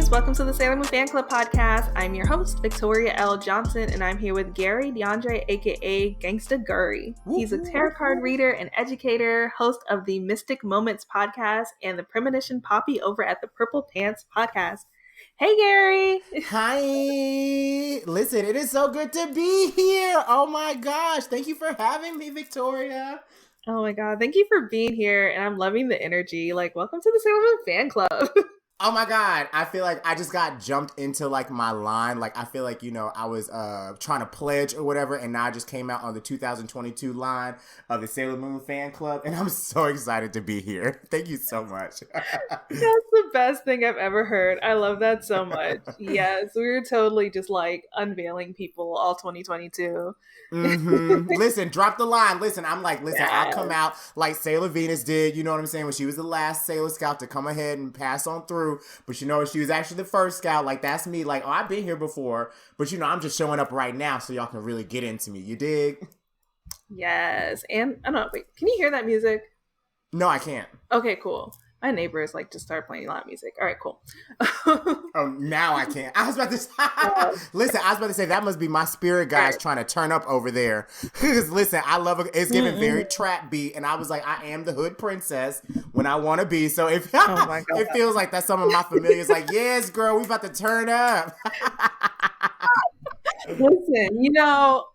Moonies. Welcome to the Sailor Moon Fan Club podcast. I'm your host, Victoria L. Johnson, and I'm here with Gary DeAndre, aka Gangsta Gurry. He's a tarot card reader and educator, host of the Mystic Moments podcast and the Premonition Poppy over at the Purple Pants podcast. Hey, Gary. Hi. Listen, it is so good to be here. Oh my gosh. Thank you for having me, Victoria. Oh my God. Thank you for being here. And I'm loving the energy. Welcome to the Sailor Moon Fan Club. Oh my God. I feel like I just got jumped into my line. I feel like, I was trying to pledge or whatever. And now I just came out on the 2022 line of the Sailor Moon Fan Club. And I'm so excited to be here. Thank you so much. That's the best thing I've ever heard. I love that so much. Yes, we were totally just unveiling people all 2022. Mm-hmm. Listen, drop the line. Listen, I'll come out like Sailor Venus did, you know what I'm saying, when she was the last Sailor Scout to come ahead and pass on through. But she was actually the first Scout. That's me. I've been here before, but I'm just showing up right now so y'all can really get into me. You dig? Yes. And I don't know, wait, can you hear that music? No, I can't. Okay, cool. My neighbors just start playing loud music. All right, cool. Oh, now I can't. I was about to listen. I was about to say that must be my spirit guys trying to turn up over there. Because listen, I love it. It's giving very trap beat, and I was like, I am the hood princess when I want to be. So if it feels like that's some of my familiars, yes, girl, we about to turn up. Listen,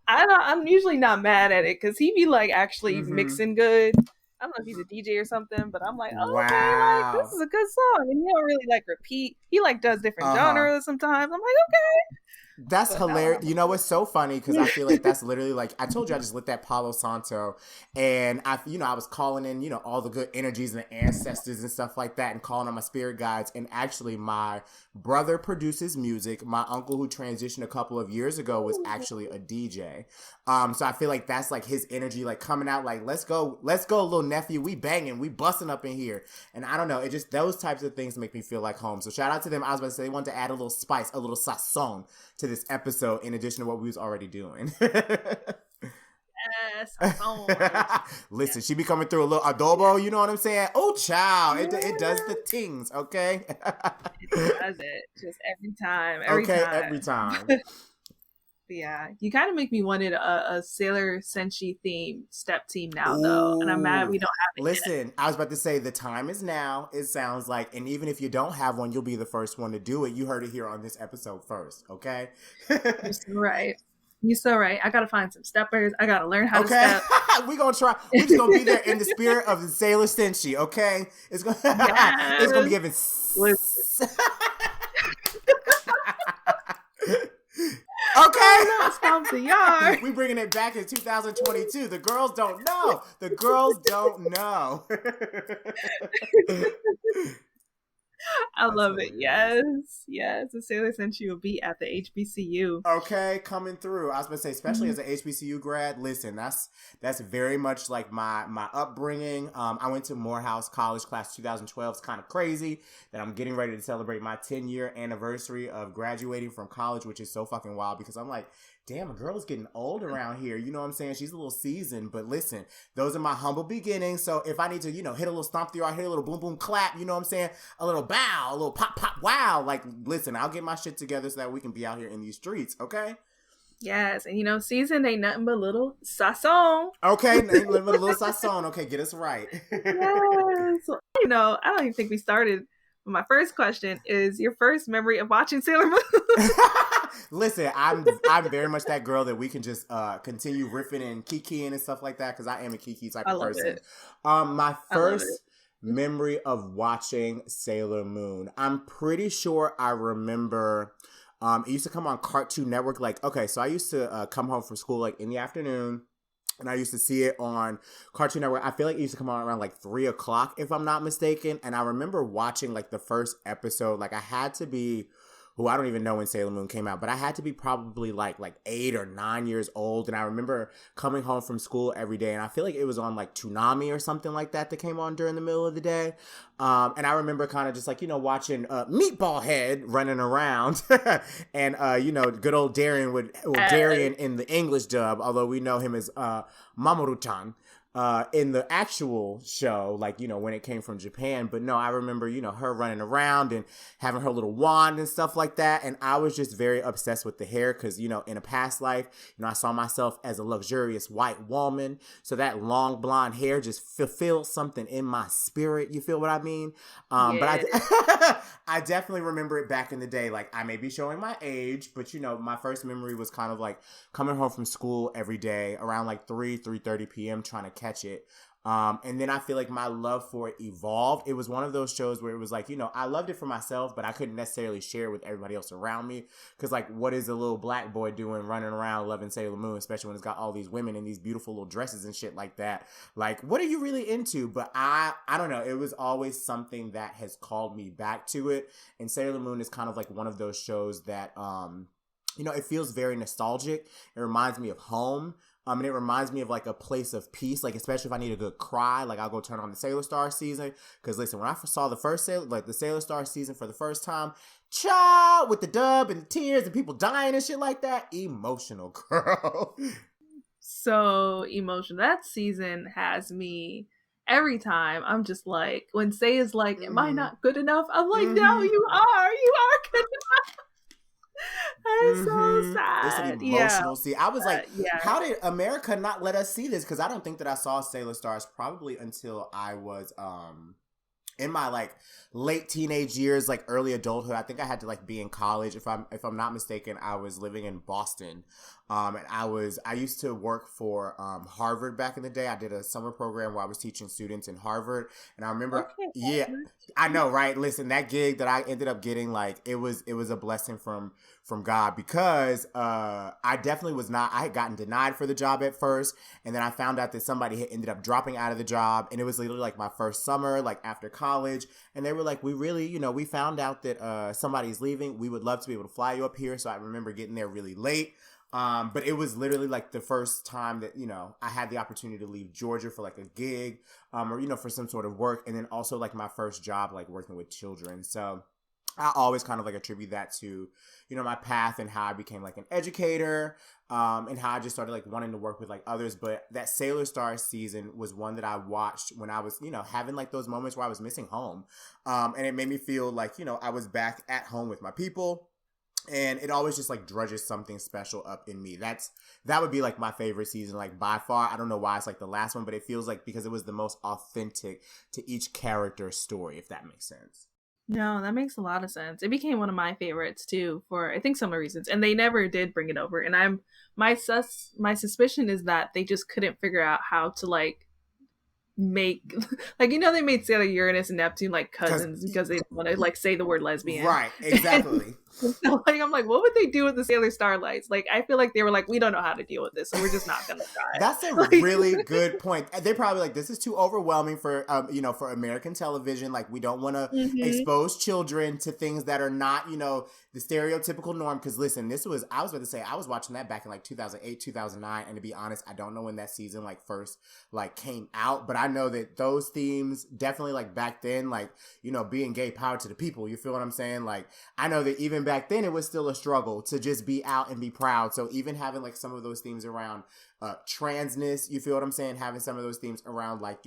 I'm usually not mad at it because he be actually mixing good. I don't know if he's a DJ or something, but I'm okay, this is a good song. And he don't really repeat. He does different genres sometimes. I'm okay. That's hilarious. You know, it's so funny because I feel like that's literally I told you I just lit that Palo Santo, and I was calling in, all the good energies and the ancestors and stuff like that, and calling on my spirit guides. And actually, my brother produces music. My uncle, who transitioned a couple of years ago, was actually a DJ. So I feel like that's his energy, coming out, let's go, little nephew, we banging, we busting up in here. And I don't know, it just those types of things make me feel like home. So shout out to them. I was about to say they wanted to add a little spice, a little sazon to this episode in addition to what we was already doing. Yes, listen, she be coming through a little adobo, you know what I'm saying? Oh, child, it does the things, okay? It does it, just every time. Every time. Yeah, you kind of make me wanted a Sailor Senshi themed step team now, though, and I'm mad we don't have it. Listen, yet. I was about to say the time is now. It sounds like, and even if you don't have one, you'll be the first one to do it. You heard it here on this episode first, okay? You're so right. You're so right. I gotta find some steppers. I gotta learn how to step. We're gonna try. We're just gonna be there in the spirit of the Sailor Senshi, okay? It's gonna it's gonna be given. Okay. Stomp the yard. We bringing it back in 2022. The girls don't know. The girls don't know. I love it. Yes. The Sailor Senshi will be at the HBCU. Okay, coming through. I was going to say, especially as an HBCU grad, listen, that's very much my upbringing. I went to Morehouse College, class 2012. It's kind of crazy that I'm getting ready to celebrate my 10-year anniversary of graduating from college, which is so fucking wild because I'm damn, a girl is getting old around here. You know what I'm saying? She's a little seasoned, but listen, those are my humble beginnings. So if I need to, hit a little stomp through, I hit a little boom, boom, clap, you know what I'm saying? A little bow, a little pop, pop, wow. Listen, I'll get my shit together so that we can be out here in these streets, okay? Yes, and seasoned ain't nothing but little sazon. Okay, ain't nothing but a little sazon. Okay, get us right. Yes. I don't even think we started. My first question is your first memory of watching Sailor Moon. Listen, I'm very much that girl that we can just continue riffing and kikiing and stuff like that because I am a kiki type of person. My first memory of watching Sailor Moon, I'm pretty sure I remember it used to come on Cartoon Network. So I used to come home from school in the afternoon. And I used to see it on Cartoon Network. I feel like it used to come on around 3 o'clock, if I'm not mistaken. And I remember watching the first episode. I had to be, I don't even know when Sailor Moon came out, but I had to be probably 8 or 9 years old. And I remember coming home from school every day. And I feel like it was on Toonami or something like that came on during the middle of the day. And I remember kind of just watching Meatball Head running around and, good old Darian Darian in the English dub, although we know him as Mamoru-chan. in the actual show, like, when it came from Japan. But no, I remember, her running around and having her little wand and stuff like that. And I was just very obsessed with the hair because, in a past life, I saw myself as a luxurious white woman. So that long blonde hair just fulfilled something in my spirit. You feel what I mean? But I definitely remember it back in the day. Like, I may be showing my age, but, my first memory was kind of like coming home from school every day around like 3:30 p.m. trying to catch it. And then I feel like my love for it evolved. It was one of those shows where it was like, I loved it for myself, but I couldn't necessarily share it with everybody else around me. Because, like, what is a little black boy doing running around loving Sailor Moon, especially when it's got all these women in these beautiful little dresses and shit like that? Like, what are you really into? But I don't know. It was always something that has called me back to it. And Sailor Moon is kind of like one of those shows that, it feels very nostalgic. It reminds me of home. And it reminds me of like a place of peace, like especially if I need a good cry, like I'll go turn on the Sailor Star season. Because listen, when I saw the first the Sailor Star season for the first time, child, with the dub and the tears and people dying and shit like that, emotional, girl. So emotional. That season has me every time. I'm just like, when Say is like, am I not good enough? I'm like, no, you are good enough. That is so sad. It's an emotional scene. I was like, how did America not let us see this? Because I don't think that I saw Sailor Stars probably until I was in my like late teenage years, like early adulthood. I think I had to like be in college. If I'm not mistaken, I was living in Boston. And I used to work for Harvard back in the day. I did a summer program where I was teaching students in Harvard. And I remember, I know, right? Listen, that gig that I ended up getting, like, it was a blessing from God, because I definitely was not, I had gotten denied for the job at first. And then I found out that somebody had ended up dropping out of the job. And it was literally like my first summer, like after college. And they were like, we really, we found out that somebody's leaving. We would love to be able to fly you up here. So I remember getting there really late. But it was literally like the first time that, I had the opportunity to leave Georgia for like a gig, or, for some sort of work. And then also like my first job, like working with children. So I always kind of like attribute that to, my path and how I became like an educator, and how I just started like wanting to work with like others. But that Sailor Star season was one that I watched when I was, having like those moments where I was missing home. And it made me feel like, I was back at home with my people. And it always just like drudges something special up in me. That would be like my favorite season, like by far. I don't know why it's like the last one, but it feels like because it was the most authentic to each character's story, if that makes sense. No, that makes a lot of sense. It became one of my favorites too, for I think similar reasons, and they never did bring it over. And my suspicion is that they just couldn't figure out how to like make like they made Sailor Uranus and Neptune like cousins because they want to like say the word lesbian, right? Exactly. So, like, I'm like, what would they do with the Sailor Starlights? Like, I feel like they were like, we don't know how to deal with this, so we're just not gonna try. That's a really good point. They're probably like, this is too overwhelming for for American television. Like, we don't want to expose children to things that are not the stereotypical norm. Because listen, I was about to say, I was watching that back in like 2008, 2009, and to be honest, I don't know when that season like first like came out, but I know that those themes definitely like back then, like being gay, power to the people. You feel what I'm saying? Like, I know that even back then it was still a struggle to just be out and be proud. So even having like some of those themes around transness, you feel what I'm saying? Having some of those themes around like,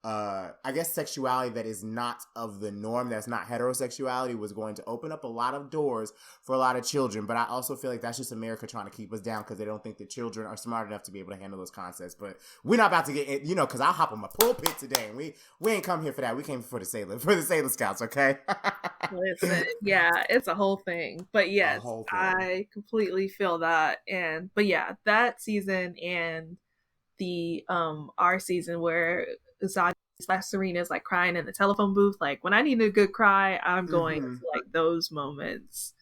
I guess sexuality that is not of the norm, that's not heterosexuality, was going to open up a lot of doors for a lot of children. But I also feel like that's just America trying to keep us down because they don't think that children are smart enough to be able to handle those concepts. But we're not about to get in, because I'll hop on my pulpit today, and we ain't come here for that. We came for the Sailor Scouts, okay? Listen, yeah, it's a whole thing. But yes, I completely feel that. But yeah, that season and the our season where Serena is like crying in the telephone booth, like when I need a good cry, I'm going to like those moments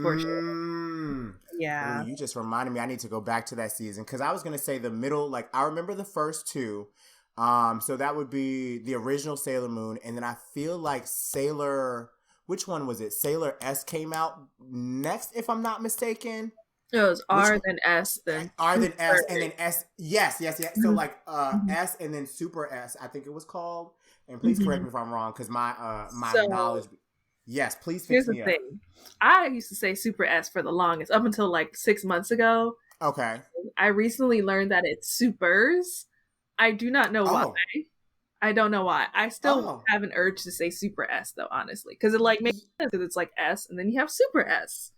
for sure. Yeah. Ooh, you just reminded me, I need to go back to that season, because I was gonna say the middle, like I remember the first two. So that would be the original Sailor Moon, and then I feel like which one was it? Sailor S came out next, if I'm not mistaken. It was R, then S, then R, then S, and then S. Yes. So like S and then Super S, I think it was called. And please correct me if I'm wrong, because my knowledge. Yes, please fix me up. Here's the thing. I used to say Super S for the longest, up until like 6 months ago. Okay. I recently learned that it's Supers. I do not know why. Oh. I don't know why. I still have an urge to say super S though, honestly, because it like makes sense because it's like S and then you have super S.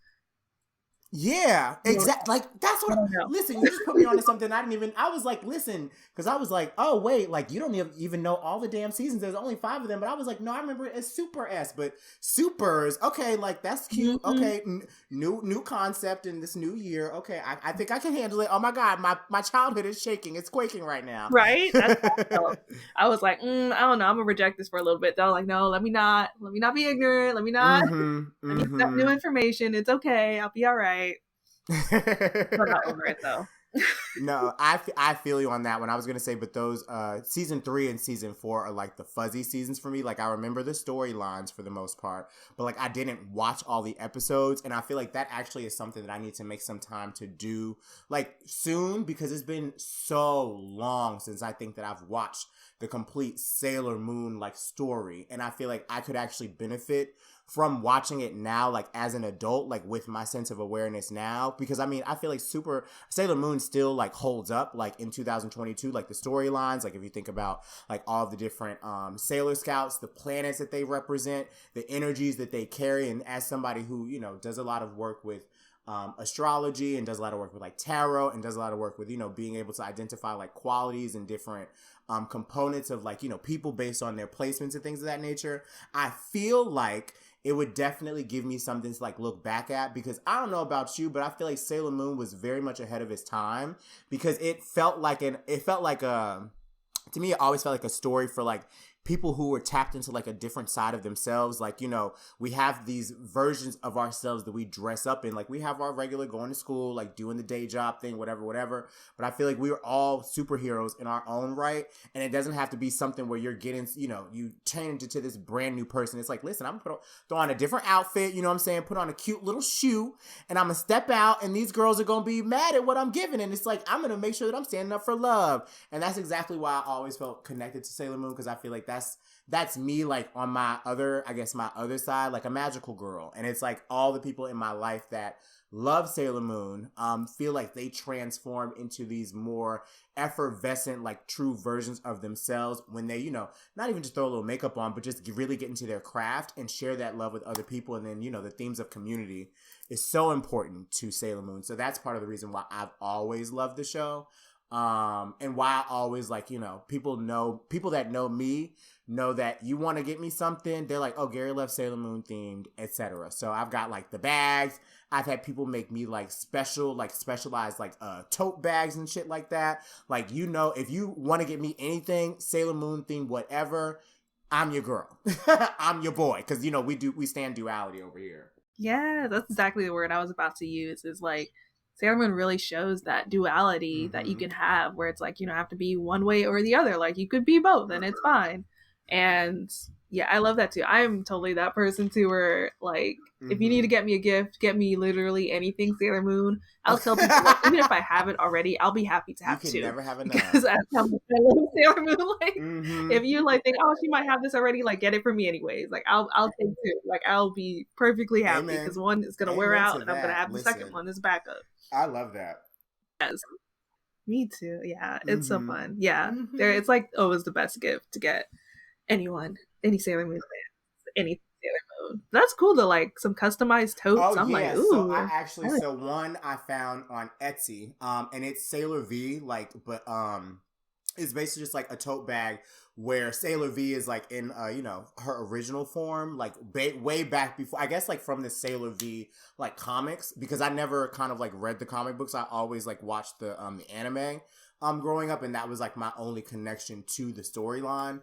Yeah, exactly. Like that's what. Listen, you just put me onto something. I was like, listen, because I was like, oh wait, like you don't even know all the damn seasons. There's only 5 of them, but I was like, no, I remember it as Super S, but Supers. Okay, like that's cute. Mm-hmm. Okay, new concept in this new year. Okay, I think I can handle it. Oh my god, my childhood is shaking. It's quaking right now. Right. That's I was like, I don't know. I'm gonna reject this for a little bit. They're like, no, let me not be ignorant. Let me not. Let me get new information. It's okay. I'll be all right. We're not over it though. No, I feel you on that one. I was gonna say, but those season 3 and season 4 are like the fuzzy seasons for me. Like I remember the storylines for the most part, but like I didn't watch all the episodes, and I feel like that actually is something that I need to make some time to do like soon, because it's been so long since I think that I've watched the complete Sailor Moon like story, and I feel like I could actually benefit from watching it now, like as an adult, like with my sense of awareness now, because I mean, I feel like Sailor Moon still like holds up like in 2022, like the storylines, like if you think about like all of the different Sailor Scouts, the planets that they represent, the energies that they carry, and as somebody who, you know, does a lot of work with astrology and does a lot of work with like tarot and does a lot of work with, you know, being able to identify like qualities and different components of like, you know, people based on their placements and things of that nature, I feel like it would definitely give me something to like look back at, because I don't know about you, but I feel like Sailor Moon was very much ahead of its time, because to me, it always felt like a story for like people who were tapped into like a different side of themselves. Like, you know, we have these versions of ourselves that we dress up in. Like we have our regular going to school, like doing the day job thing, whatever. But I feel like we are all superheroes in our own right. And it doesn't have to be something where you're getting, you know, you change into this brand new person. It's like, listen, I'm going to throw on a different outfit, you know what I'm saying? Put on a cute little shoe, and I'm going to step out, and these girls are going to be mad at what I'm giving. And it's like, I'm going to make sure that I'm standing up for love. And that's exactly why I always felt connected to Sailor Moon, because I feel like that's me, like on my other side, like a magical girl. And it's like all the people in my life that love Sailor Moon feel like they transform into these more effervescent, like true versions of themselves when they, you know, not even just throw a little makeup on, but just really get into their craft and share that love with other people. And then, you know, the themes of community is so important to Sailor Moon. So that's part of the reason why I've always loved the show. And why I always, like, you know, people that know me know that you want to get me something, they're like, oh, Gary loves Sailor Moon themed, etc. So I've got like the bags. I've had people make me like specialized like tote bags and shit like that. Like, you know, if you want to get me anything Sailor Moon themed, whatever, I'm your girl. I'm your boy, because, you know, we stand duality over here. Yeah, that's exactly the word I was about to use. Is like Sailor Moon really shows that duality that you can have, where it's like you don't have to be one way or the other. Like you could be both, and it's fine. And yeah, I love that too. I'm totally that person too, where like if you need to get me a gift, get me literally anything Sailor Moon. I'll tell people, like, even if I haven't already, I'll be happy to have two. You can never have enough. Because that's how much I love Sailor Moon. Like, if you like think, oh, she might have this already, like get it for me anyways. Like I'll take two. Like I'll be perfectly happy because one is gonna wear out, and I'm gonna have the second one as backup. I love that. Yes. Me too. Yeah, it's so fun. Yeah, it's like always the best gift to get anyone, any Sailor Moon fan, any Sailor Moon. That's cool to like some customized totes. I'm like, ooh. So I actually, one I found on Etsy, and it's Sailor V, like, but it's basically just like a tote bag where Sailor V is like in, you know, her original form, like way back before, I guess, like from the Sailor V like comics, because I never kind of like read the comic books. I always like watched the anime growing up, and that was like my only connection to the storyline.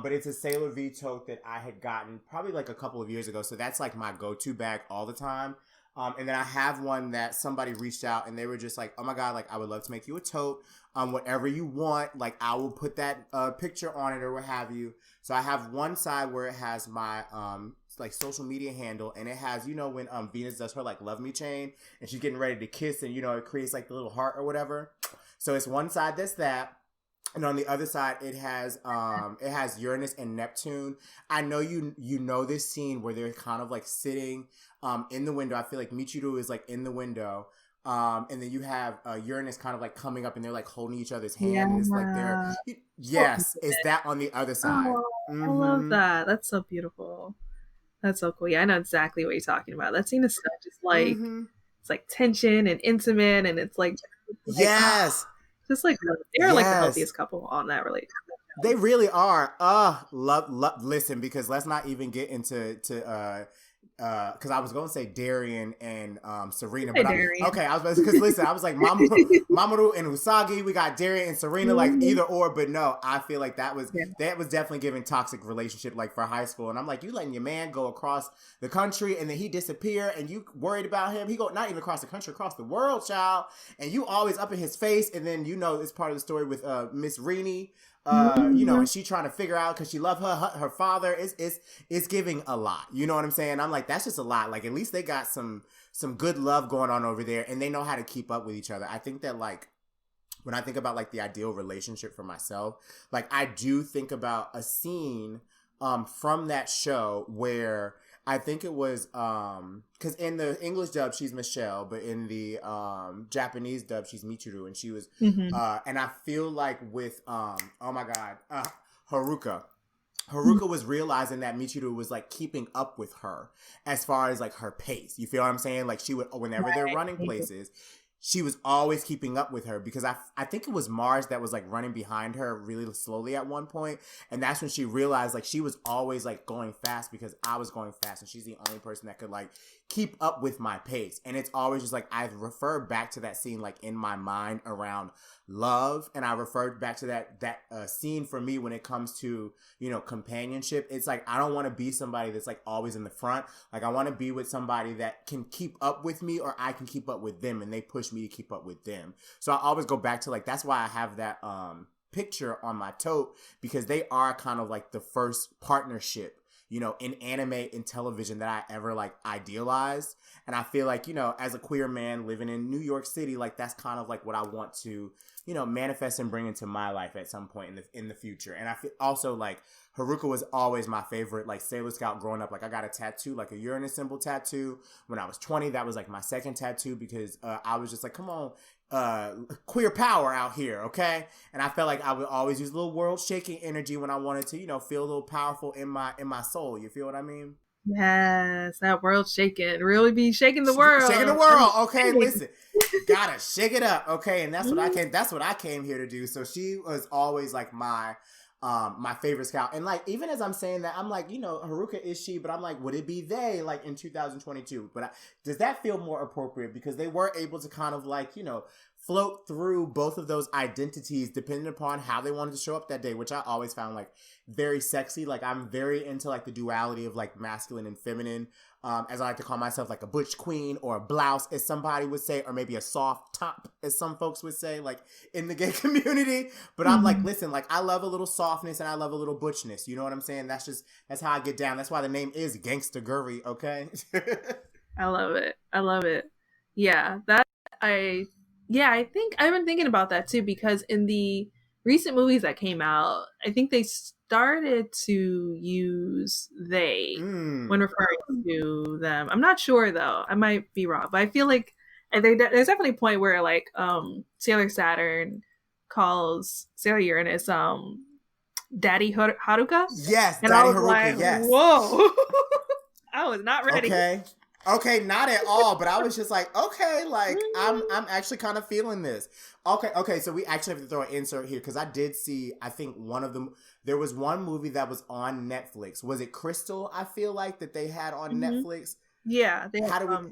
But it's a Sailor V tote that I had gotten probably like a couple of years ago, so that's like my go-to bag all the time. And then I have one that somebody reached out and they were just like, oh my God, like I would love to make you a tote. Whatever you want, like I will put that picture on it or what have you. So I have one side where it has my like social media handle, and it has, you know, when Venus does her like love me chain and she's getting ready to kiss, and you know it creates like the little heart or whatever. So it's one side that's that. And on the other side, it has Uranus and Neptune. I know you know this scene where they're kind of like sitting in the window. I feel like Michiru is like in the window And then you have Uranus kind of like coming up and they're like holding each other's hand. And it's like they're, yes, it's that on the other side. Oh, I love that. That's so beautiful. That's so cool. Yeah, I know exactly what you're talking about. That scene is so just like, it's like tension and intimate, and it's like, yes. Just like, they're like the healthiest couple on that relationship. They really are. Love. Listen, because let's not even get into because I was going to say Darian and Serena, but okay, I was because listen, I was like Mamoru and Usagi. We got Darian and Serena, like either or, but no, I feel like that was definitely giving toxic relationship like for high school, and I'm like, you letting your man go across the country and then he disappear, and you worried about him. He go not even across the country, across the world, child, and you always up in his face, and then it's part of the story with Miss Rini. And she trying to figure out because she loved her father. It's giving a lot. You know what I'm saying? I'm like, that's just a lot. Like, at least they got some good love going on over there, and they know how to keep up with each other. I think that, like, when I think about like the ideal relationship for myself, like I do think about a scene from that show where I think it was because in the English dub she's Michelle, but in the Japanese dub she's Michiru, and she was and I feel like with oh my god, Haruka was realizing that Michiru was like keeping up with her as far as like her pace. You feel what I'm saying? Like she would, whenever they're running places, she was always keeping up with her, because I think it was Mars that was like running behind her really slowly at one point, and that's when she realized like she was always like going fast because I was going fast, and she's the only person that could like keep up with my pace. And it's always just like I refer back to that scene like in my mind around love, and I referred back to that scene for me when it comes to companionship. It's like I don't want to be somebody that's like always in the front. Like I want to be with somebody that can keep up with me, or I can keep up with them, and they push me to keep up with them. So I always go back to like, that's why I have that picture on my tote, because they are kind of like the first partnership in anime and television that I ever like idealized. And I feel like, as a queer man living in New York City, like that's kind of like what I want to, manifest and bring into my life at some point in the future. And I feel also like Haruka was always my favorite, like Sailor Scout growing up. Like I got a tattoo, like a Uranus symbol tattoo when I was 20. That was like my second tattoo, because I was just like, come on, queer power out here, okay? And I felt like I would always use a little world shaking energy when I wanted to, feel a little powerful in my soul. You feel what I mean? Yes, that world shaking. Really be shaking the world. Shaking the world, okay? Listen, gotta shake it up, okay? And that's what I came here to do. So she was always like my favorite scout. And like, even as I'm saying that, I'm like, Haruka is she, but I'm like, would it be they like in 2022? But does that feel more appropriate? Because they were able to kind of like, float through both of those identities depending upon how they wanted to show up that day, which I always found like very sexy. Like I'm very into like the duality of like masculine and feminine. As I like to call myself, like a butch queen, or a blouse, as somebody would say, or maybe a soft top, as some folks would say, like in the gay community. But I'm like, listen, like I love a little softness and I love a little butchness. You know what I'm saying? That's how I get down. That's why the name is Gangsta Gurry. Okay. I love it. Yeah, I think I've been thinking about that too, because in the recent movies that came out, I think they started to use they when referring to them. I'm not sure though. I might be wrong, but I feel like there's definitely a point where like Sailor Saturn calls Sailor Uranus Daddy Haruka. Yes, and Daddy I was Haruka. Like, yes. Whoa. I was not ready. Okay, not at all. But I was just like, okay, like I'm actually kind of feeling this. Okay. So we actually have to throw an insert here, because I did see, I think one of them. There was one movie that was on Netflix. Was it Crystal? I feel like that they had on Netflix. Yeah.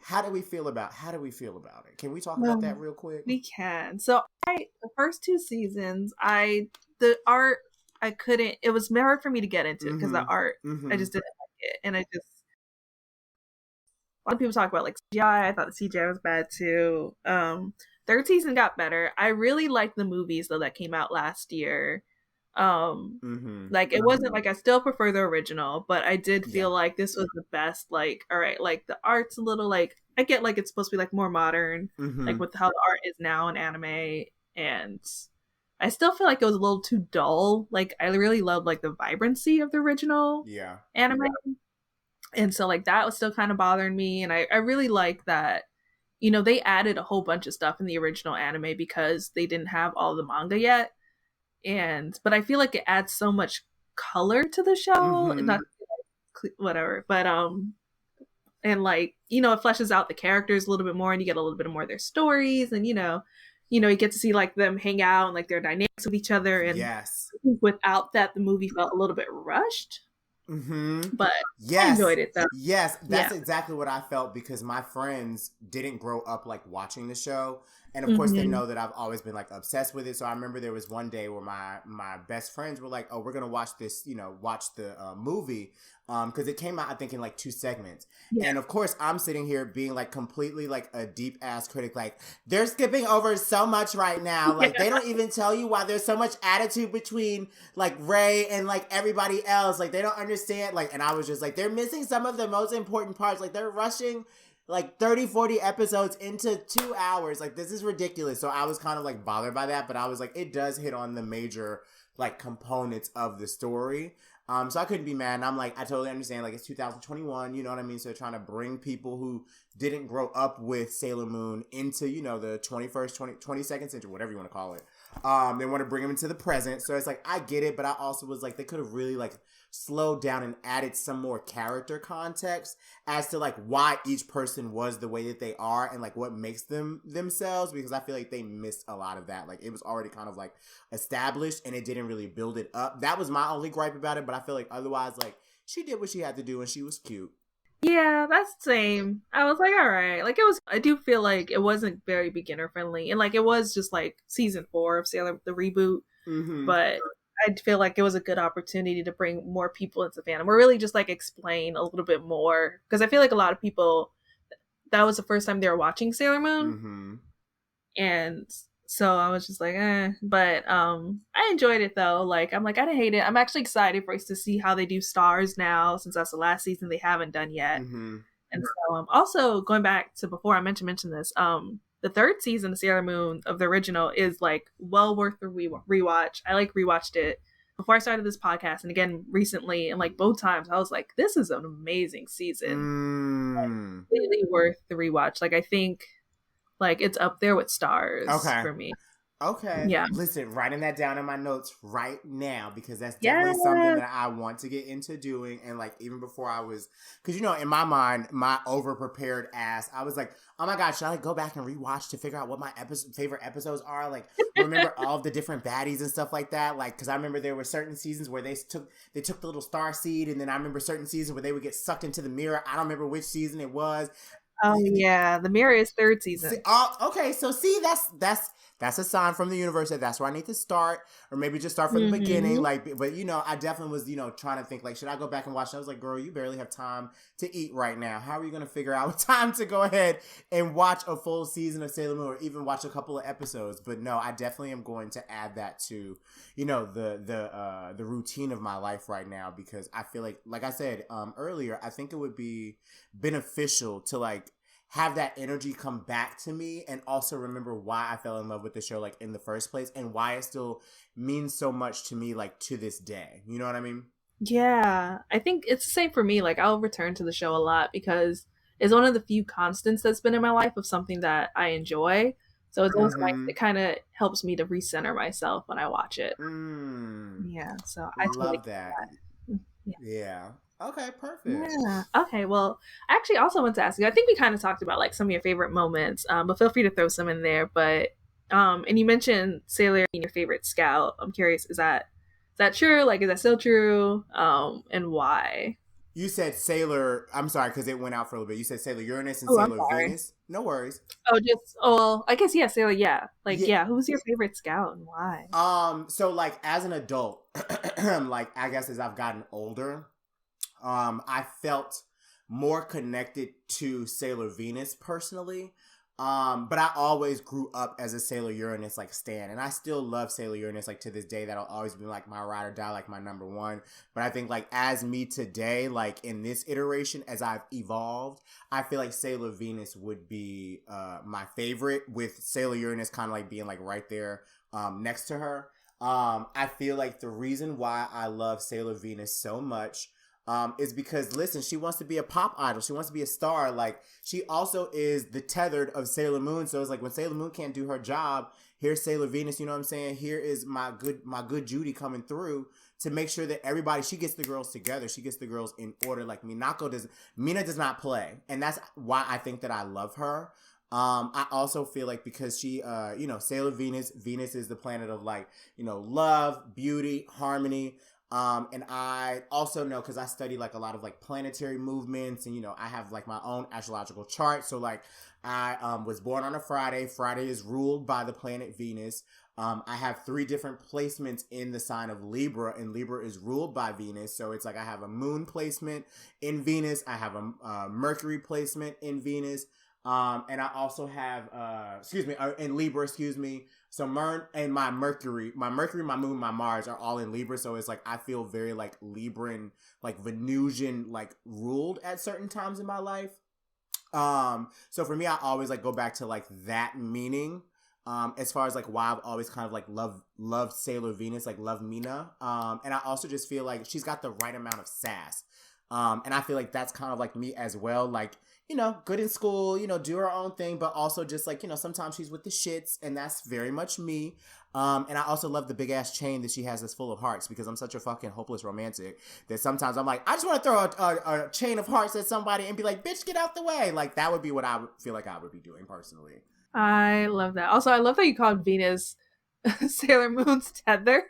How do we feel about it? Can we talk about that real quick? We can. So the first two seasons, the art I couldn't. It was hard for me to get into because the art I just didn't like it, and a lot of people talk about like CGI. I thought the CGI was bad too. Third season got better. I really liked the movies though that came out last year. Like it wasn't like, I still prefer the original, but I did feel like this was the best. Like, all right, like the art's a little like, I get like it's supposed to be like more modern, like with how the art is now in anime, and I still feel like it was a little too dull. Like I really love like the vibrancy of the original anime. And so like that was still kind of bothering me, and I really like that you know, they added a whole bunch of stuff in the original anime because they didn't have all the manga yet. But I feel like it adds so much color to the show, not whatever, but and like, you know, it fleshes out the characters a little bit more, and you get a little bit more of their stories, and you get to see like them hang out and like their dynamics with each other. And yes, without that, the movie felt a little bit rushed. But yes, I enjoyed it though. Yes, that's exactly what I felt, because my friends didn't grow up like watching the show. And of course they know that I've always been like obsessed with it. So I remember there was one day where my best friends were like, oh, we're going to watch this, watch the movie. Because it came out, I think, in like 2 segments. Yeah. And of course I'm sitting here being like completely like a deep ass critic. Like, they're skipping over so much right now. Like, they don't even tell you why there's so much attitude between like Ray and like everybody else. Like, they don't understand. Like, and I was just like, they're missing some of the most important parts. Like, they're rushing like 30, 40 episodes into 2 hours. Like, this is ridiculous. So I was kind of like bothered by that, but I was like, it does hit on the major like components of the story. So I couldn't be mad. And I'm like, I totally understand. Like, it's 2021, you know what I mean? So they're trying to bring people who didn't grow up with Sailor Moon into, the 21st, 22nd century, whatever you want to call it. They want to bring them into the present. So it's like, I get it, but I also was like, they could have really like slowed down and added some more character context as to like why each person was the way that they are and like what makes them themselves, because I feel like they missed a lot of that. Like, it was already kind of like established and it didn't really build it up. That was my only gripe about it, but I feel like otherwise, like, she did what she had to do and she was cute. Yeah, that's the same. I was like, all right. Like, I do feel like it wasn't very beginner friendly. And like, it was just like season 4 of Sailor, the reboot. But I feel like it was a good opportunity to bring more people into fandom, or really just like explain a little bit more. Because I feel like a lot of people, that was the first time they were watching Sailor Moon. And so I was just like, but I enjoyed it though. Like, I'm like, I didn't hate it. I'm actually excited for us to see how they do Stars now, since that's the last season they haven't done yet. And so also going back to before I mentioned this, the 3rd season of Sailor Moon of the original is like well worth the rewatch. I like rewatched it before I started this podcast, and again recently, and like both times I was like, this is an amazing season. Like, completely worth the rewatch. Like, I think like it's up there with Stars for me. Okay. Yeah. Listen, writing that down in my notes right now, because that's definitely something that I want to get into doing. And like, even before I was, because in my mind, my over prepared ass, I was like, oh my God, should I like go back and rewatch to figure out what my favorite episodes are? Like, remember all of the different baddies and stuff like that? Like, because I remember there were certain seasons where they took the little star seed, and then I remember certain seasons where they would get sucked into the mirror. I don't remember which season it was. Oh yeah, the mirror is 3rd season. Okay, so see, that's a sign from the universe that that's where I need to start, or maybe just start from the beginning. Like, but I definitely was trying to think like, should I go back and watch? I was like, girl, you barely have time to eat right now. How are you gonna figure out time to go ahead and watch a full season of Sailor Moon, or even watch a couple of episodes? But no, I definitely am going to add that to the routine of my life right now, because I feel like I said earlier, I think it would be beneficial to like have that energy come back to me, and also remember why I fell in love with the show like in the first place, and why it still means so much to me like to this day. You know what I mean? Yeah, I think it's the same for me. Like, I'll return to the show a lot because it's one of the few constants that's been in my life of something that I enjoy. So it's almost like it kind of helps me to recenter myself when I watch it. Yeah, so I love that. Yeah. Okay, perfect. Yeah. Okay, well, I actually also want to ask you, I think we kind of talked about like some of your favorite moments, but feel free to throw some in there. But and you mentioned Sailor being your favorite scout. I'm curious, is that true? Like, is that still true? And why? You said Sailor, I'm sorry, because it went out for a little bit. You said Sailor Uranus and Sailor Venus. No worries. I guess Sailor, yeah. Like, yeah, who's your favorite scout and why? So like as an adult, like I guess as I've gotten older, I felt more connected to Sailor Venus personally. But I always grew up as a Sailor Uranus like stan, and I still love Sailor Uranus like to this day. That'll always be like my ride or die, like my number one. But I think like as me today, like in this iteration, as I've evolved, I feel like Sailor Venus would be my favorite, with Sailor Uranus kind of like being like right there next to her. I feel like the reason why I love Sailor Venus so much is because, listen, she wants to be a pop idol. She wants to be a star. Like, she also is the tethered of Sailor Moon. So it's like when Sailor Moon can't do her job, here's Sailor Venus, you know what I'm saying? Here is my good Judy coming through to make sure that everybody, she gets the girls together. She gets the girls in order. Like Mina does not play. And that's why I think that I love her. I also feel like because she, Sailor Venus is the planet of like, love, beauty, harmony. And I also know, cause I study like a lot of like planetary movements and, I have like my own astrological chart. So like I, was born on a Friday. Friday is ruled by the planet Venus. I have 3 different placements in the sign of Libra, and Libra is ruled by Venus. So it's like I have a moon placement in Venus. I have a Mercury placement in Venus. And I also have, in Libra, So my Mercury, my Moon, my Mars are all in Libra. So it's like, I feel very like Libran, like Venusian, like ruled at certain times in my life. So for me, I always like go back to like that meaning. As far as like why I've always kind of like loved Sailor Venus, like love Mina. And I also just feel like she's got the right amount of sass. And I feel like that's kind of like me as well. Like, good in school, do her own thing, but also just like, sometimes she's with the shits, and that's very much me. And I also love the big ass chain that she has that's full of hearts, because I'm such a fucking hopeless romantic that sometimes I'm like, I just want to throw a chain of hearts at somebody and be like, bitch, get out the way. Like that would be what I would feel like I would be doing personally. I love that. Also, I love that you called Venus Sailor Moon's tether.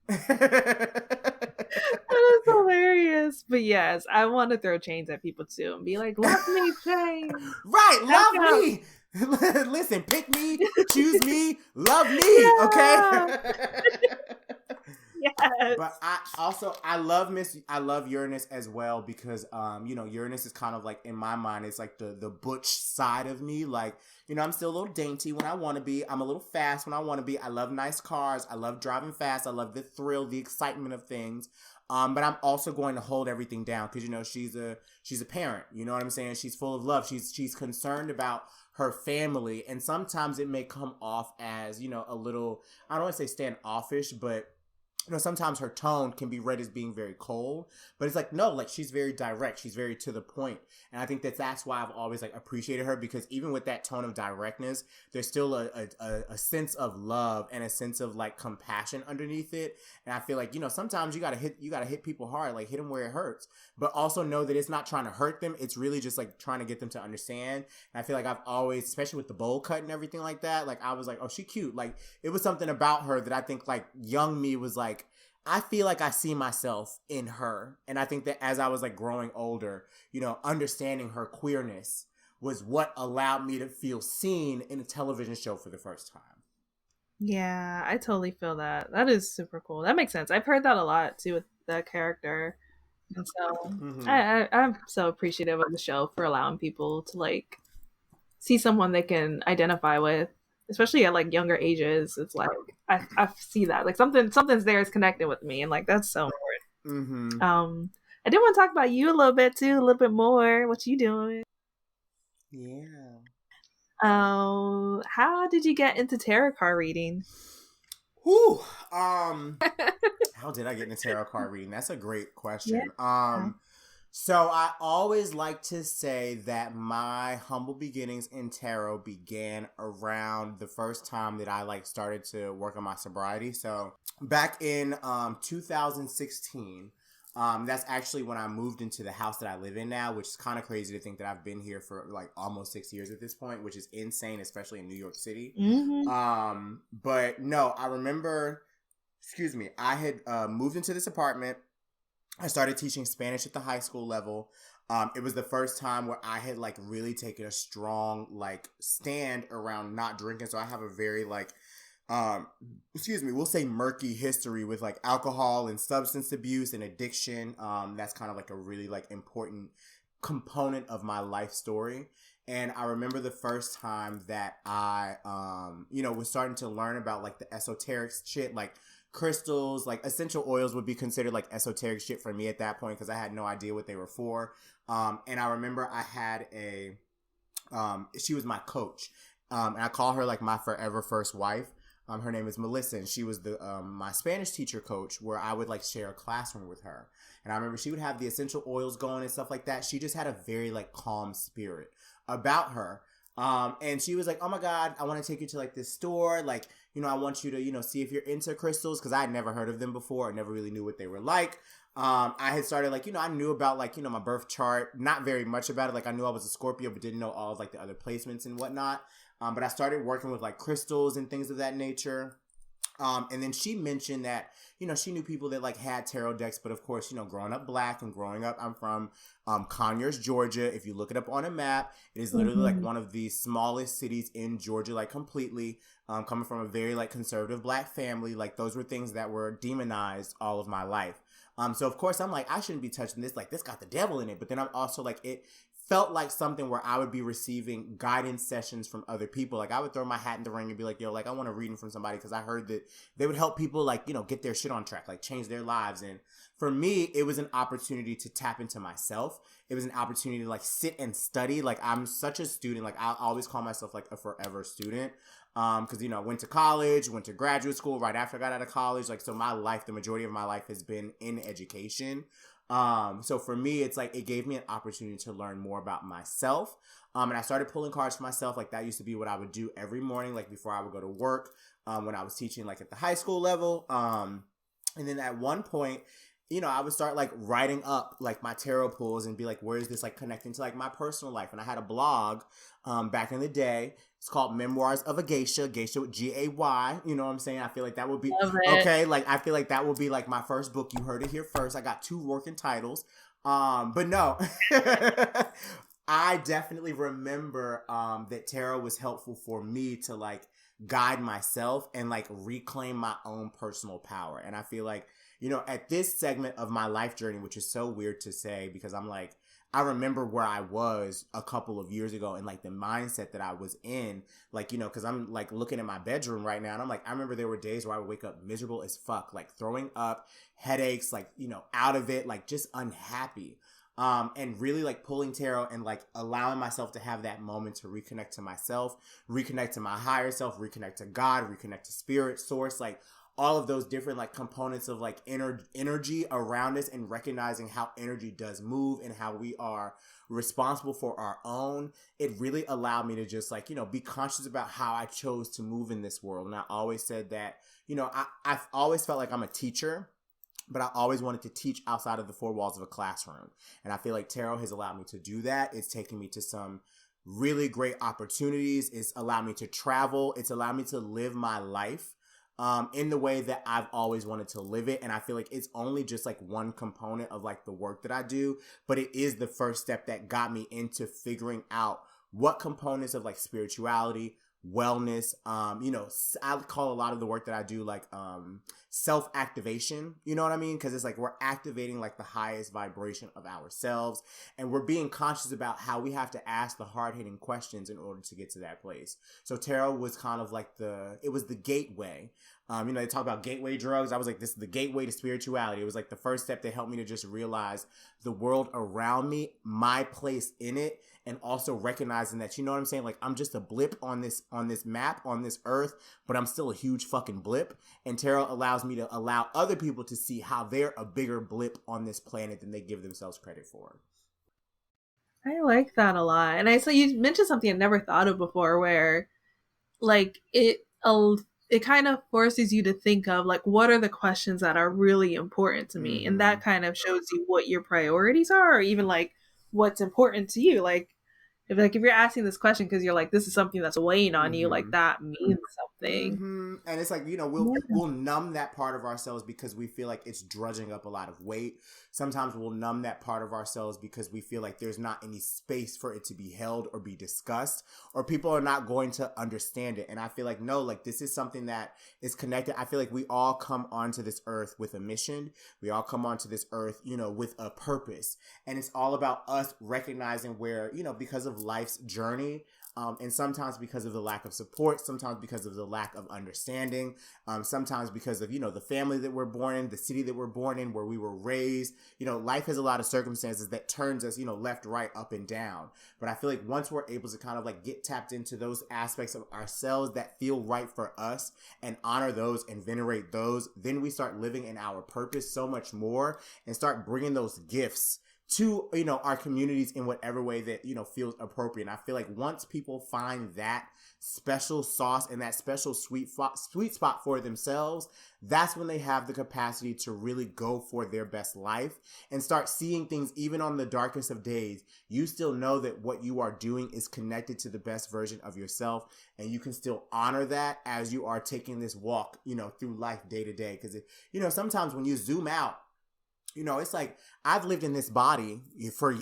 That is hilarious. But yes, I want to throw chains at people too and be like, love me, chain. Right, love me. Listen, pick me, choose me, love me, okay? Yes. But I love Uranus as well, because Uranus is kind of like, in my mind, it's like the butch side of me. Like, I'm still a little dainty when I want to be. I'm a little fast when I want to be. I love nice cars. I love driving fast. I love the thrill, the excitement of things. But I'm also going to hold everything down because, she's a parent. You know what I'm saying? She's full of love. She's concerned about her family. And sometimes it may come off as, a little, I don't want to say standoffish, but sometimes her tone can be read as being very cold, but it's like, no, like she's very direct. She's very to the point. And I think that's why I've always like appreciated her, because even with that tone of directness, there's still a sense of love and a sense of like compassion underneath it. And I feel like, sometimes you gotta hit people hard, like hit them where it hurts, but also know that it's not trying to hurt them. It's really just like trying to get them to understand. And I feel like I've always, especially with the bowl cut and everything like that, like I was like, oh, she cute. Like it was something about her that I think like young me was like, I feel like I see myself in her. And I think that as I was like growing older, understanding her queerness was what allowed me to feel seen in a television show for the first time. Yeah, I totally feel that. That is super cool. That makes sense. I've heard that a lot too with that character. And so I'm so appreciative of the show for allowing people to like see someone they can identify with, especially at like younger ages. It's like I see that like something's there is connected with me, and like that's so important. Mm-hmm. I did want to talk about you a little bit too, a little bit more. What you doing? Yeah. How did you get into tarot card reading? Whew. How did I get into tarot card reading? That's a great question. Yeah. So I always like to say that my humble beginnings in tarot began around the first time that I like started to work on my sobriety. So back in 2016, that's actually when I moved into the house that I live in now, which is kind of crazy to think that I've been here for like almost 6 years at this point, which is insane, especially in New York City. Mm-hmm. But no, I remember, I had moved into this apartment. I started teaching Spanish at the high school level. It was the first time where I had like really taken a strong like stand around not drinking. So I have a very like, we'll say murky history with like alcohol and substance abuse and addiction. That's kind of like a really like important component of my life story. And I remember the first time that I, was starting to learn about like the esoteric shit, like crystals, like essential oils would be considered like esoteric shit for me at that point because I had no idea what they were for. And I remember I had she was my coach. And I call her like my forever first wife. Her name is Melissa, and she was the my Spanish teacher coach, where I would like share a classroom with her. And I remember she would have the essential oils going and stuff like that. She just had a very like calm spirit about her. And she was like, oh my God, I want to take you to like this store. Like, I want you to, see if you're into crystals. Cause I had never heard of them before. I never really knew what they were like. I had started like, I knew about like, my birth chart, not very much about it. Like I knew I was a Scorpio, but didn't know all of like the other placements and whatnot. But I started working with like crystals and things of that nature. And then she mentioned that, she knew people that like had tarot decks, but of course, growing up Black and growing up, I'm from Conyers, Georgia. If you look it up on a map, it is literally like one of the smallest cities in Georgia, like completely, coming from a very like conservative Black family. Like those were things that were demonized all of my life. So of course I'm like, I shouldn't be touching this. Like this got the devil in it. But then I'm also like, it felt like something where I would be receiving guidance sessions from other people. Like I would throw my hat in the ring and be like, yo, like I want a reading from somebody because I heard that they would help people like, get their shit on track, like change their lives. And for me, it was an opportunity to tap into myself. It was an opportunity to like sit and study. Like I'm such a student. Like I always call myself like a forever student. Cause went to college, went to graduate school right after I got out of college. Like, so my life, the majority of my life has been in education. So for me, it's like, it gave me an opportunity to learn more about myself. And I started pulling cards for myself. Like that used to be what I would do every morning, like before I would go to work, when I was teaching like at the high school level. And then at one point, I would start like writing up like my tarot pulls and be like, where is this like connecting to like my personal life? And I had a blog, back in the day. It's called Memoirs of a Geisha with Gay. You know what I'm saying? I feel like that would be okay. Like I feel like that would be like my first book. You heard it here first. I got 2 working titles. But no, I definitely remember that tarot was helpful for me to like guide myself and like reclaim my own personal power. And I feel like, at this segment of my life journey, which is so weird to say because I'm like, I remember where I was a couple of years ago and like the mindset that I was in, like, cause I'm like looking at my bedroom right now and I'm like, I remember there were days where I would wake up miserable as fuck, like throwing up, headaches, like, out of it, like just unhappy. And really like pulling tarot and like allowing myself to have that moment to reconnect to myself, reconnect to my higher self, reconnect to God, reconnect to spirit, source, like all of those different like components of like energy around us and recognizing how energy does move and how we are responsible for our own. It really allowed me to just like, be conscious about how I chose to move in this world. And I always said that, I've always felt like I'm a teacher, but I always wanted to teach outside of the 4 walls of a classroom. And I feel like tarot has allowed me to do that. It's taken me to some really great opportunities. It's allowed me to travel. It's allowed me to live my life in the way that I've always wanted to live it. And I feel like it's only just like one component of like the work that I do, but it is the first step that got me into figuring out what components of like spirituality, wellness, I call a lot of the work that I do like self-activation, you know what I mean? Because it's like we're activating like the highest vibration of ourselves and we're being conscious about how we have to ask the hard-hitting questions in order to get to that place. So tarot was kind of like it was the gateway. They talk about gateway drugs. I was like, this is the gateway to spirituality. It was like the first step that helped me to just realize the world around me, my place in it, and also recognizing that, you know what I'm saying? Like, I'm just a blip on this map, on this earth, but I'm still a huge fucking blip. And tarot allows me to allow other people to see how they're a bigger blip on this planet than they give themselves credit for. I like that a lot. And so you mentioned something I never thought of before where like it kind of forces you to think of like, what are the questions that are really important to me? And that kind of shows you what your priorities are, or even like what's important to you. Like if you're asking this question because you're like, this is something that's weighing on you, like that means something. And it's like, we'll numb that part of ourselves because we feel like it's drudging up a lot of weight. Sometimes we'll numb that part of ourselves because we feel like there's not any space for it to be held or be discussed, or people are not going to understand it. And I feel like, no, like this is something that is connected. I feel like we all come onto this earth with a mission. We all come onto this earth, with a purpose. And it's all about us recognizing where, because of life's journey, And sometimes because of the lack of support, sometimes because of the lack of understanding, sometimes because of, the family that we're born in, the city that we're born in, where we were raised. Life has a lot of circumstances that turns us, left, right, up, and down. But I feel like once we're able to kind of like get tapped into those aspects of ourselves that feel right for us and honor those and venerate those, then we start living in our purpose so much more and start bringing those gifts to, our communities in whatever way that, feels appropriate. And I feel like once people find that special sauce and that special sweet spot for themselves, that's when they have the capacity to really go for their best life and start seeing things even on the darkest of days. You still know that what you are doing is connected to the best version of yourself, and you can still honor that as you are taking this walk, through life day to day. Because, sometimes when you zoom out, it's like I've lived in this body for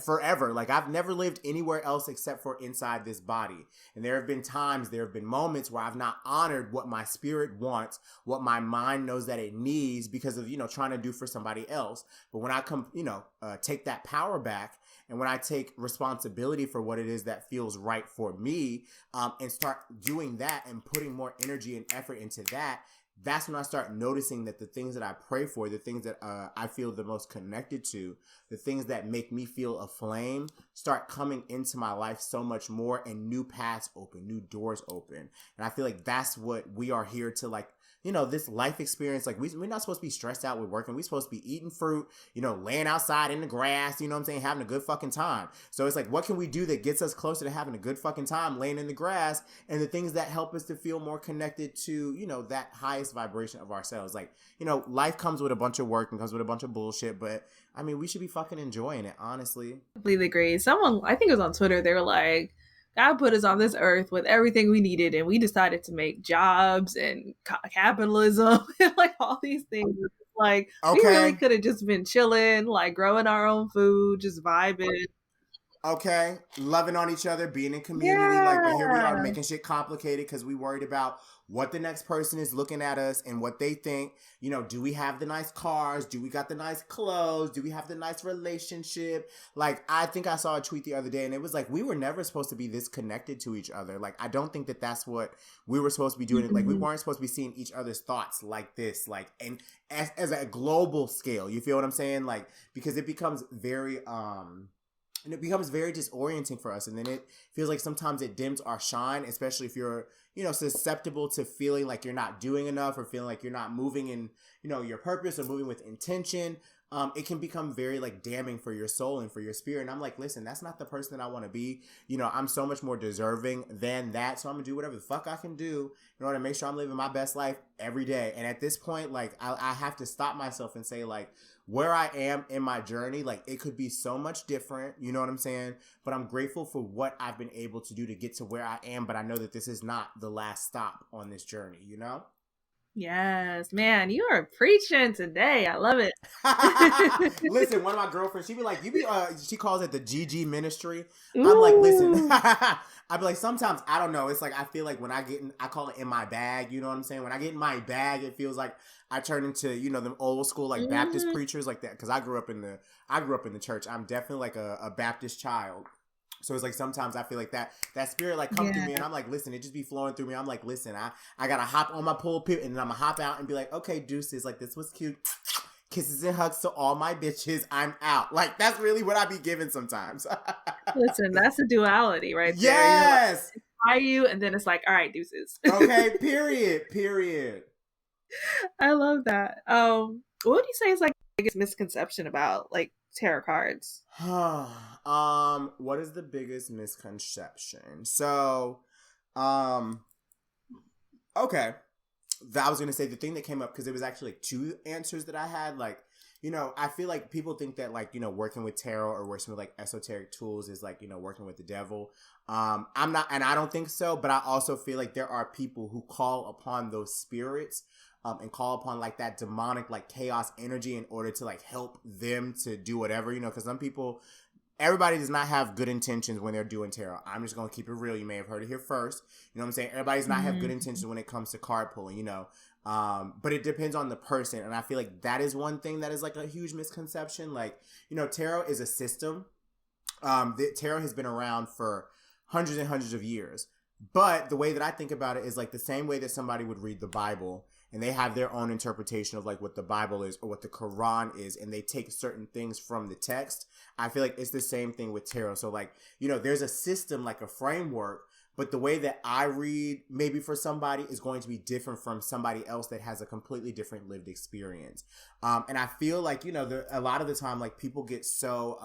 forever. Like I've never lived anywhere else except for inside this body. And there have been moments where I've not honored what my spirit wants, what my mind knows that it needs because of, trying to do for somebody else. But when I come, take that power back, and when I take responsibility for what it is that feels right for me, and start doing that and putting more energy and effort into that, that's when I start noticing that the things that I pray for, the things that I feel the most connected to, the things that make me feel aflame, start coming into my life so much more, and new paths open, new doors open. And I feel like that's what we are here to, like, this life experience. Like we're not supposed to be stressed out with working. We're supposed to be eating fruit, laying outside in the grass, having a good fucking time. So it's like, what can we do that gets us closer to having a good fucking time laying in the grass, and the things that help us to feel more connected to, that highest vibration of ourselves. Like, life comes with a bunch of work and comes with a bunch of bullshit, but I mean, we should be fucking enjoying it, honestly. Completely agree. Someone, I think it was on Twitter, they were like, God put us on this earth with everything we needed, and we decided to make jobs and capitalism and like all these things. Like, we really could have just been chilling, like growing our own food, just vibing. Okay, loving on each other, being in community, but here we are making shit complicated because we worried about what the next person is looking at us and what they think. Do we have the nice cars? Do we got the nice clothes? Do we have the nice relationship? Like, I think I saw a tweet the other day, and it was like, we were never supposed to be this connected to each other. Like, I don't think that that's what we were supposed to be doing. Like, we weren't supposed to be seeing each other's thoughts like this, like, and as a global scale. You feel what I'm saying? Like, because it becomes very, and it becomes very disorienting for us. And then it feels like sometimes it dims our shine, especially if you're, susceptible to feeling like you're not doing enough, or feeling like you're not moving in, your purpose, or moving with intention. It can become very like damning for your soul and for your spirit. And I'm like, listen, that's not the person that I want to be. I'm so much more deserving than that. So I'm gonna do whatever the fuck I can do in order to make sure I'm living my best life every day. And at this point, like, I have to stop myself and say, like, where I am in my journey, like, it could be so much different, you know what I'm saying? But I'm grateful for what I've been able to do to get to where I am. But I know that this is not the last stop on this journey, Yes, man, you are preaching today. I love it. Listen, one of my girlfriends, she be like, she calls it the GG ministry. Ooh. I'm like, listen, I'd be like, sometimes, I don't know. It's like, I feel like when I call it in my bag, you know what I'm saying? When I get in my bag, it feels like I turn into, them old school, like, Baptist preachers like that. Cause I grew up in the church. I'm definitely like a Baptist child. So it's like, sometimes I feel like that spirit like comes through me, and I'm like, listen, it just be flowing through me. I'm like, listen, I gotta hop on my pulpit, and then I'm gonna hop out and be like, okay, deuces, like, this was cute. Kisses and hugs to all my bitches. I'm out. Like, that's really what I be giving sometimes. Listen, that's a duality right there. Yes. Like, you, and then it's like, all right, deuces. Okay, period. I love that. What would you say is like the biggest misconception about like tarot cards? What is the biggest misconception? So, okay. I was going to say the thing that came up, because it was actually like two answers that I had. Like, I feel like people think that, like, working with tarot or working with like esoteric tools is like, working with the devil. I'm not, and I don't think so, but I also feel like there are people who call upon those spirits, and call upon like that demonic, like, chaos energy in order to like help them to do whatever, because some people, everybody does not have good intentions when they're doing tarot. I'm just going to keep it real. You may have heard it here first. You know what I'm saying? Everybody does not have good intentions when it comes to card pulling, but it depends on the person. And I feel like that is one thing that is like a huge misconception. Like, tarot is a system. The tarot has been around for hundreds and hundreds of years. But the way that I think about it is like the same way that somebody would read the Bible and they have their own interpretation of like what the Bible is or what the Quran is, and they take certain things from the text. I feel like it's the same thing with tarot. So like, you know, there's a system, like a framework, but the way that I read maybe for somebody is going to be different from somebody else that has a completely different lived experience. And I feel like, you know, a lot of the time, like people get so,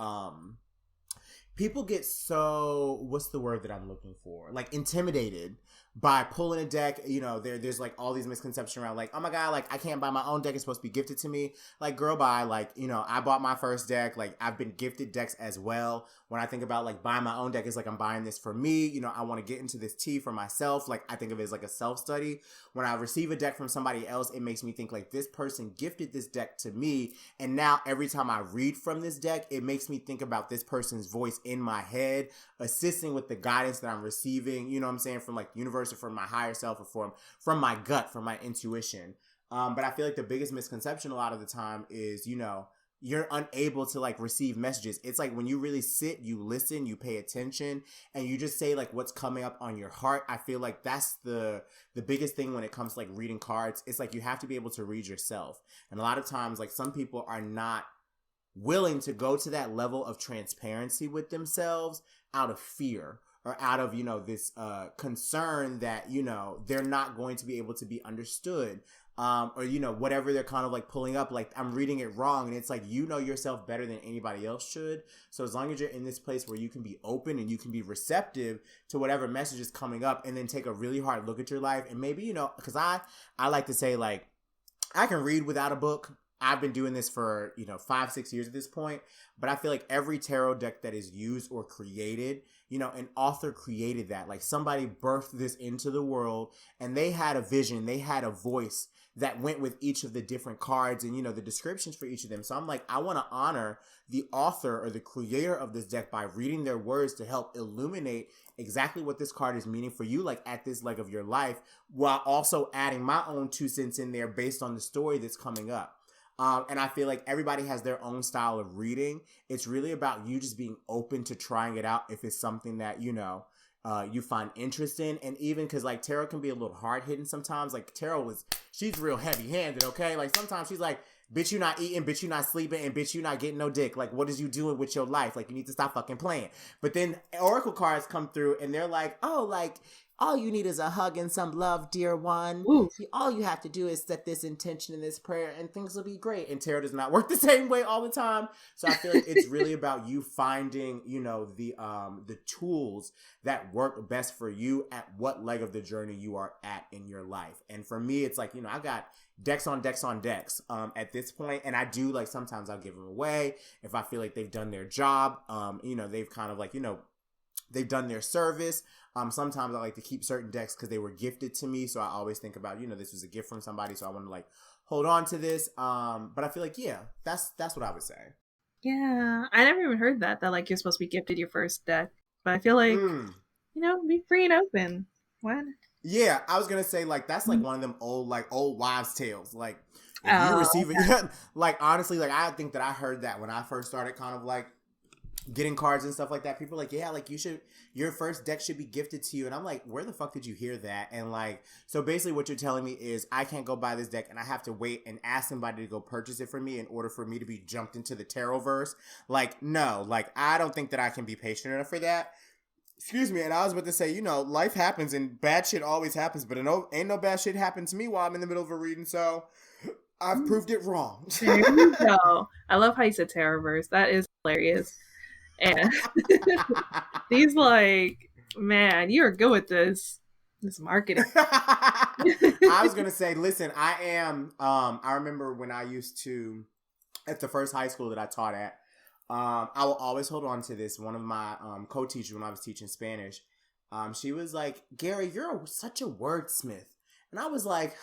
what's the word that I'm looking for? Like intimidated by pulling a deck. You know, there's like all these misconceptions around like, oh my God, like I can't buy my own deck. It's supposed to be gifted to me. Like, girl, bye. Like, you know, I bought my first deck. Like I've been gifted decks as well. When I think about like buying my own deck, it's like I'm buying this for me. You know, I want to get into this tea for myself. Like I think of it as like a self-study. When I receive a deck from somebody else, it makes me think like this person gifted this deck to me. And now every time I read from this deck, it makes me think about this person's voice in my head, assisting with the guidance that I'm receiving, you know what I'm saying, from like the universe or from my higher self or from my gut, from my intuition. But I feel like the biggest misconception a lot of the time is, you know, you're unable to like receive messages. It's like when you really sit, you listen, you pay attention, and you just say like what's coming up on your heart. I feel like that's the biggest thing when it comes to like reading cards. It's like you have to be able to read yourself. And a lot of times like some people are not willing to go to that level of transparency with themselves out of fear or out of, you know, this concern that, you know, they're not going to be able to be understood. Or, you know, whatever they're kind of like pulling up, like I'm reading it wrong. And it's like, you know yourself better than anybody else should. So as long as you're in this place where you can be open and you can be receptive to whatever message is coming up, and then take a really hard look at your life. And maybe, you know, because I like to say like, I can read without a book. I've been doing this for, you know, 5-6 years at this point, but I feel like every tarot deck that is used or created, you know, an author created that. Like somebody birthed this into the world and they had a vision, they had a voice that went with each of the different cards and, you know, the descriptions for each of them. So I'm like, I want to honor the author or the creator of this deck by reading their words to help illuminate exactly what this card is meaning for you, like at this leg of your life, while also adding my own 2 cents in there based on the story that's coming up. And I feel like everybody has their own style of reading. It's really about you just being open to trying it out if it's something that, you know, you find interest in. And even because like tarot can be a little hard hitting sometimes. Like tarot she's real heavy handed, okay? Like sometimes she's like, bitch, you not eating, bitch, you not sleeping, and bitch, you not getting no dick. Like, what is you doing with your life? Like, you need to stop fucking playing. But then oracle cards come through and they're like, oh, like, all you need is a hug and some love, dear one. Ooh. All you have to do is set this intention in this prayer and things will be great. And tarot does not work the same way all the time. So I feel like it's really about you finding, you know, the tools that work best for you at what leg of the journey you are at in your life. And for me, it's like, you know, I got decks on decks on decks at this point. And I do like, sometimes I'll give them away if I feel like they've done their job. You know, they've kind of like, you know, they've done their service. Sometimes I like to keep certain decks because they were gifted to me. So I always think about, you know, this was a gift from somebody. So I want to like hold on to this. But I feel like, yeah, that's what I would say. Yeah. I never even heard that like you're supposed to be gifted your first deck. But I feel like, you know, be free and open. What? Yeah. I was going to say like, that's like one of them old wives' tales. Like if you receive it, like honestly, like I think that I heard that when I first started kind of like getting cards and stuff like that. People are like, yeah, like your first deck should be gifted to you. And I'm like, where the fuck did you hear that? And like, so basically what you're telling me is I can't go buy this deck and I have to wait and ask somebody to go purchase it for me in order for me to be jumped into the tarot verse. Like, no, like, I don't think that I can be patient enough for that. Excuse me. And I was about to say, you know, life happens and bad shit always happens, but ain't no bad shit happened to me while I'm in the middle of a reading. So I've proved it wrong. There you go. I love how you said tarot verse. That is hilarious. And he's like, man, you're good with this marketing. I was gonna say, listen, I remember when I used to, at the first high school that I taught at, I will always hold on to this. One of my co-teachers when I was teaching Spanish, she was like, Gary, you're such a wordsmith. And I was like,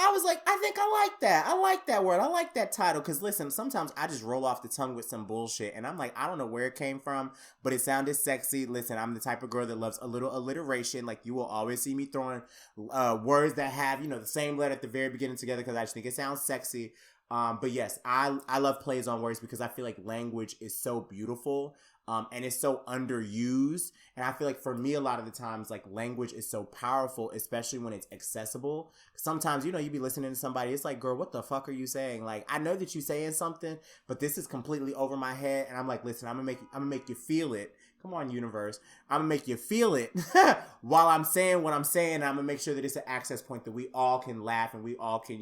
I think I like that. I like that word. I like that title. Because listen, sometimes I just roll off the tongue with some bullshit. And I'm like, I don't know where it came from, but it sounded sexy. Listen, I'm the type of girl that loves a little alliteration. Like you will always see me throwing words that have, you know, the same letter at the very beginning together because I just think it sounds sexy. But yes, I love plays on words because I feel like language is so beautiful. and it's so underused. And I feel like for me, a lot of the times, like, language is so powerful, especially when it's accessible. Sometimes, you be listening to somebody, it's like, girl, what the fuck are you saying? Like, I know that you're saying something, but this is completely over my head. And I'm like, listen, I'm gonna make you feel it. Come on, universe. I'm gonna make you feel it while I'm saying what I'm saying. And I'm gonna make sure that it's an access point that we all can laugh and we all can,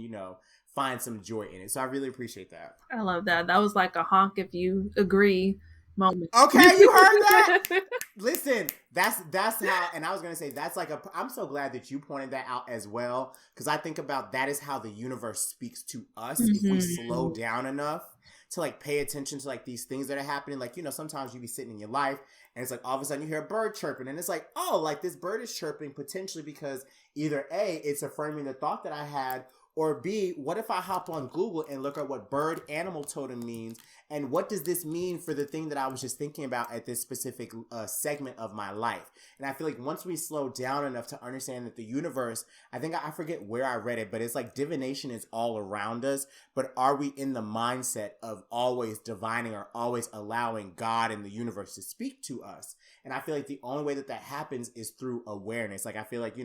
find some joy in it. So I really appreciate that. I love that. That was like a honk if you agree moment. Okay, you heard that? Listen, that's how, and I was gonna say that's like I'm so glad that you pointed that out as well, because I think about that is how the universe speaks to us if we slow down enough to like pay attention to like these things that are happening. Like, sometimes you be sitting in your life and it's like all of a sudden you hear a bird chirping and it's like, oh, like this bird is chirping potentially because either A, it's affirming the thought that I had, or B, what if I hop on Google and look at what bird animal totem means? And what does this mean for the thing that I was just thinking about at this specific segment of my life? And I feel like once we slow down enough to understand that the universe, I think I forget where I read it, but it's like divination is all around us. But are we in the mindset of always divining or always allowing God and the universe to speak to us? And I feel like the only way that happens is through awareness. Like, I feel like,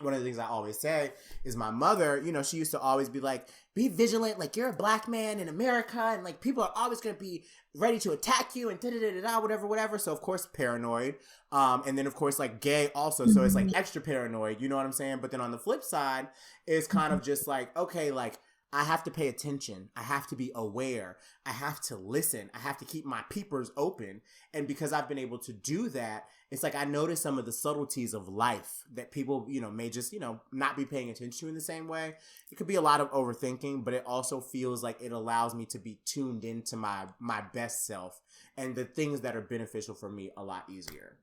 one of the things I always say is my mother, she used to always be like, be vigilant, like you're a black man in America and like people are always going to be ready to attack you and da-da-da-da-da, whatever. So of course, paranoid. And then of course, like gay also. So it's like extra paranoid, you know what I'm saying? But then on the flip side, it's kind of just like, okay, like I have to pay attention. I have to be aware. I have to listen. I have to keep my peepers open. And because I've been able to do that, it's like I notice some of the subtleties of life that people, may just, not be paying attention to in the same way. It could be a lot of overthinking, but it also feels like it allows me to be tuned into my best self and the things that are beneficial for me a lot easier.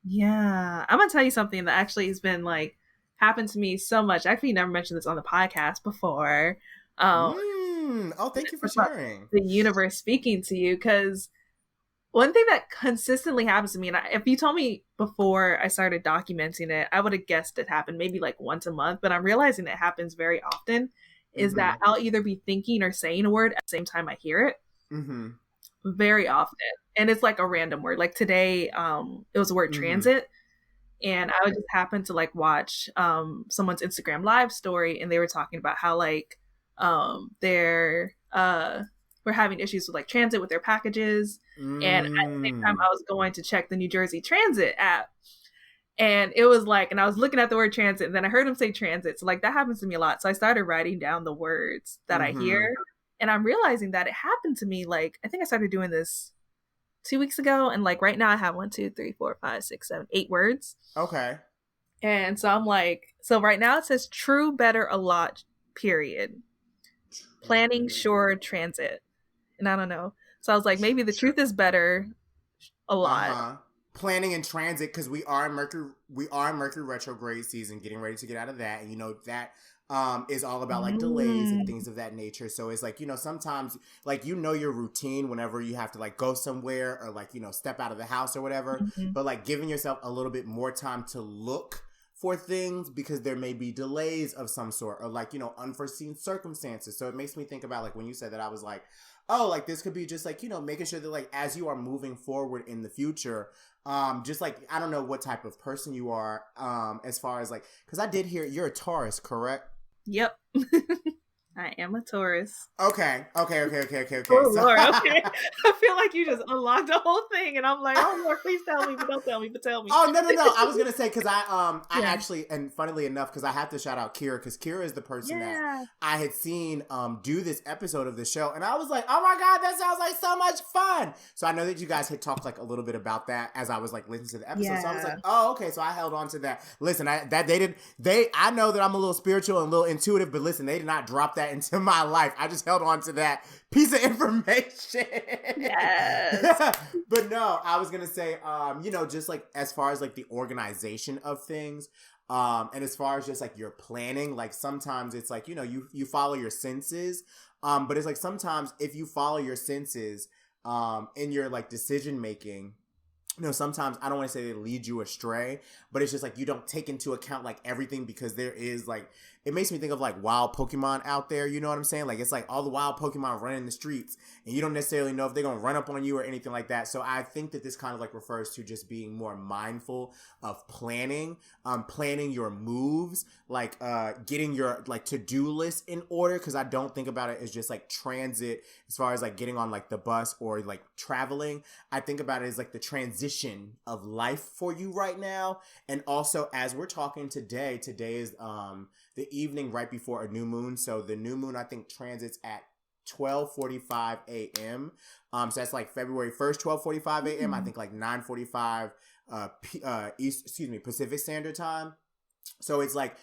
Yeah. I'm going to tell you something that actually has been like, happened to me so much. I actually never mentioned this on the podcast before. Oh, thank you for sharing. The universe speaking to you, because one thing that consistently happens to me, and if you told me before I started documenting it, I would have guessed it happened maybe like once a month, but I'm realizing it happens very often, is that I'll either be thinking or saying a word at the same time I hear it. Very often. And it's like a random word. Like today, it was the word transit. And I would just happen to like watch someone's Instagram live story, and they were talking about how like we're having issues with like transit with their packages. And at the same time, I was going to check the New Jersey Transit app, and it was like, and I was looking at the word transit, and then I heard him say transit. So like that happens to me a lot. So I started writing down the words that I hear, and I'm realizing that it happened to me. Like, I think I started doing this 2 weeks ago, and like right now I have 1, 2, 3, 4, 5, 6, 7, 8 words. Okay. And so I'm like, so right now it says true, better, a lot, period. Planning, sure, transit. And I don't know. So I was like, maybe the truth is better, a lot. Planning and transit, because we are in Mercury retrograde season, getting ready to get out of that. And that is all about like delays and things of that nature. So it's like, sometimes like, your routine whenever you have to like go somewhere or like, step out of the house or whatever, but like giving yourself a little bit more time to look for things because there may be delays of some sort or like, unforeseen circumstances. So it makes me think about like when you said that, I was like, oh, like this could be just like, making sure that like as you are moving forward in the future, just like, I don't know what type of person you are, as far as like, because I did hear you're a Taurus, correct? Yep. I am a Taurus. Okay. Oh, Lord, okay. I feel like you just unlocked the whole thing, and I'm like, oh, Lord, please tell me, but don't tell me, but tell me. Oh, no. I was going to say, because I actually, and funnily enough, because I have to shout out Kira, because Kira is the person that I had seen do this episode of the show, and I was like, oh my God, that sounds like so much fun. So I know that you guys had talked like a little bit about that as I was like listening to the episode. Yeah. So I was like, oh, okay. So I held on to that. Listen, I know that I'm a little spiritual and a little intuitive, but listen, they did not drop that into my life. I just held on to that piece of information. Yes. But no, I was gonna say, just like as far as like the organization of things, and as far as just like your planning, like sometimes it's like, you follow your senses, but it's like sometimes if you follow your senses, in your like decision making, sometimes I don't want to say they lead you astray, but it's just like you don't take into account like everything because there is like it makes me think of like wild Pokemon out there. You know what I'm saying? Like it's like all the wild Pokemon running the streets, and you don't necessarily know if they're gonna run up on you or anything like that. So I think that this kind of like refers to just being more mindful of planning, planning your moves, like getting your like to-do list in order. Because I don't think about it as just like transit as far as like getting on like the bus or like traveling. I think about it as like the transition of life for you right now. And also as we're talking today is the evening right before a new moon. So the new moon I think transits at 12:45 a.m. So that's like February 1st, 12:45 a.m. I think like 9:45 Pacific Standard Time. So it's like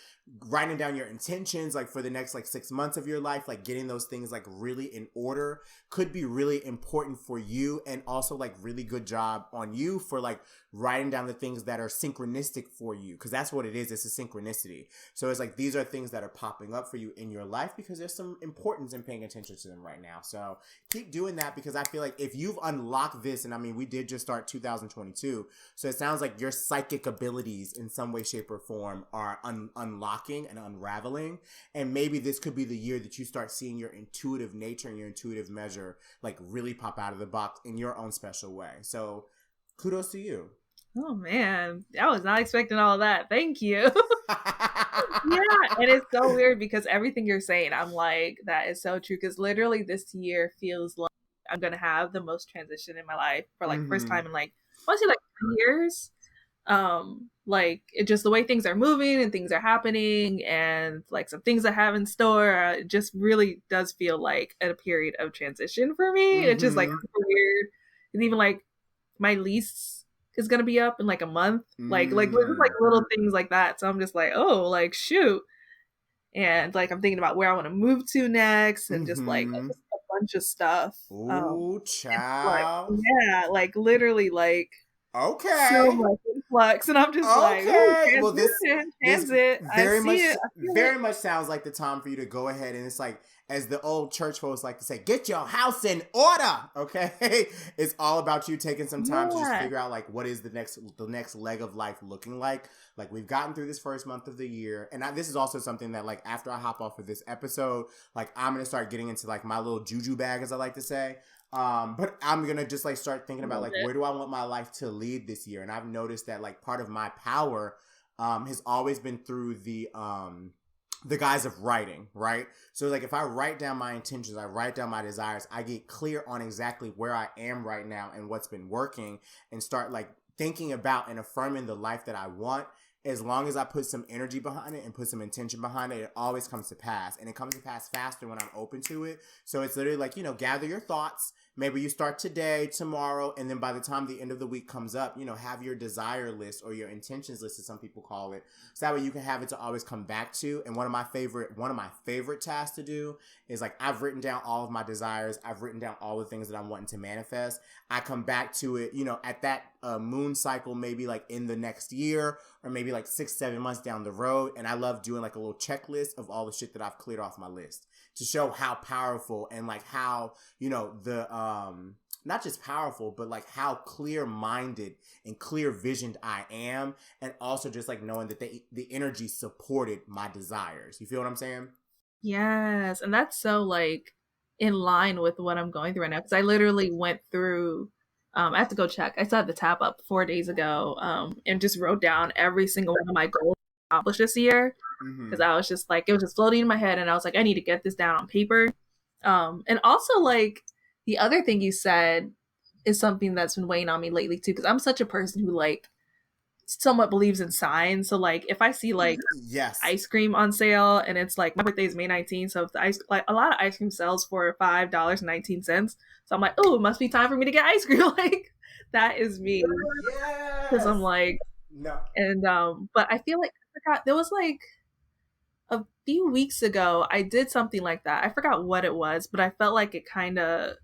writing down your intentions like for the next like 6 months of your life, like getting those things like really in order could be really important for you, and also like really good job on you for like writing down the things that are synchronistic for you, because that's what it is. It's a synchronicity. So it's like these are things that are popping up for you in your life because there's some importance in paying attention to them right now. So keep doing that, because I feel like if you've unlocked this, and I mean we did just start 2022, so it sounds like your psychic abilities in some way, shape, or form are unlocking and unraveling, and maybe this could be the year that you start seeing your intuitive nature and your intuitive measure like really pop out of the box in your own special way. So kudos to you. Oh man, I was not expecting all that. Thank you. Yeah, and it's so weird because everything you're saying, I'm like, that is so true, because literally this year feels like I'm gonna have the most transition in my life for like first time in like I want to say like 3 years. Like it just the way things are moving and things are happening and like some things I have in store, it just really does feel like a period of transition for me. It's just like super weird. And even like my lease is gonna be up in like a month. Like just like little things like that. So I'm just like, oh, like shoot. And like I'm thinking about where I want to move to next, and just like just a bunch of stuff. Ooh, child. Like, yeah, like literally like okay, so much influx, and I'm just like, okay. Well, this transit. Very much sounds like the time for you to go ahead, and it's like, as the old church folks like to say, get your house in order. Okay, it's all about you taking some time to just figure out like what is the next leg of life looking like. Like we've gotten through this first month of the year, and this is also something that like after I hop off of this episode, like I'm gonna start getting into like my little juju bag, as I like to say. But I'm gonna just like start thinking about like where do I want my life to lead this year, and I've noticed that like part of my power has always been through the guise of writing, right? So like if I write down my intentions, I write down my desires, I get clear on exactly where I am right now and what's been working, and start like thinking about and affirming the life that I want. As long as I put some energy behind it and put some intention behind it, it always comes to pass. And it comes to pass faster when I'm open to it. So it's literally like, gather your thoughts. Maybe you start today, tomorrow, and then by the time the end of the week comes up, have your desire list or your intentions list, as some people call it. So that way you can have it to always come back to. And one of my favorite tasks to do is like, I've written down all of my desires. I've written down all the things that I'm wanting to manifest. I come back to it, at that moon cycle, maybe like in the next year, or maybe like 6-7 months down the road. And I love doing like a little checklist of all the shit that I've cleared off my list, to show how powerful and like how, the, not just powerful, but like how clear-minded and clear-visioned I am. And also just like knowing that the energy supported my desires. You feel what I'm saying? Yes. And that's so like in line with what I'm going through right now. Because I literally went through, I have to go check. I still had the tab up 4 days ago, and just wrote down every single one of my goals accomplished this year. Because I was just like, it was just floating in my head, and I was like, I need to get this down on paper. And also like the other thing you said is something that's been weighing on me lately too, because I'm such a person who like somewhat believes in signs. So like if I see like ice cream on sale, and it's like my birthday is May 19th, so if the ice, like a lot of ice cream sells for $5.19, so I'm like, oh, it must be time for me to get ice cream. Like that is me, because I'm like, no. And but I feel like I forgot, there was like a few weeks ago I did something like that. I forgot what it was, but I felt like it kind of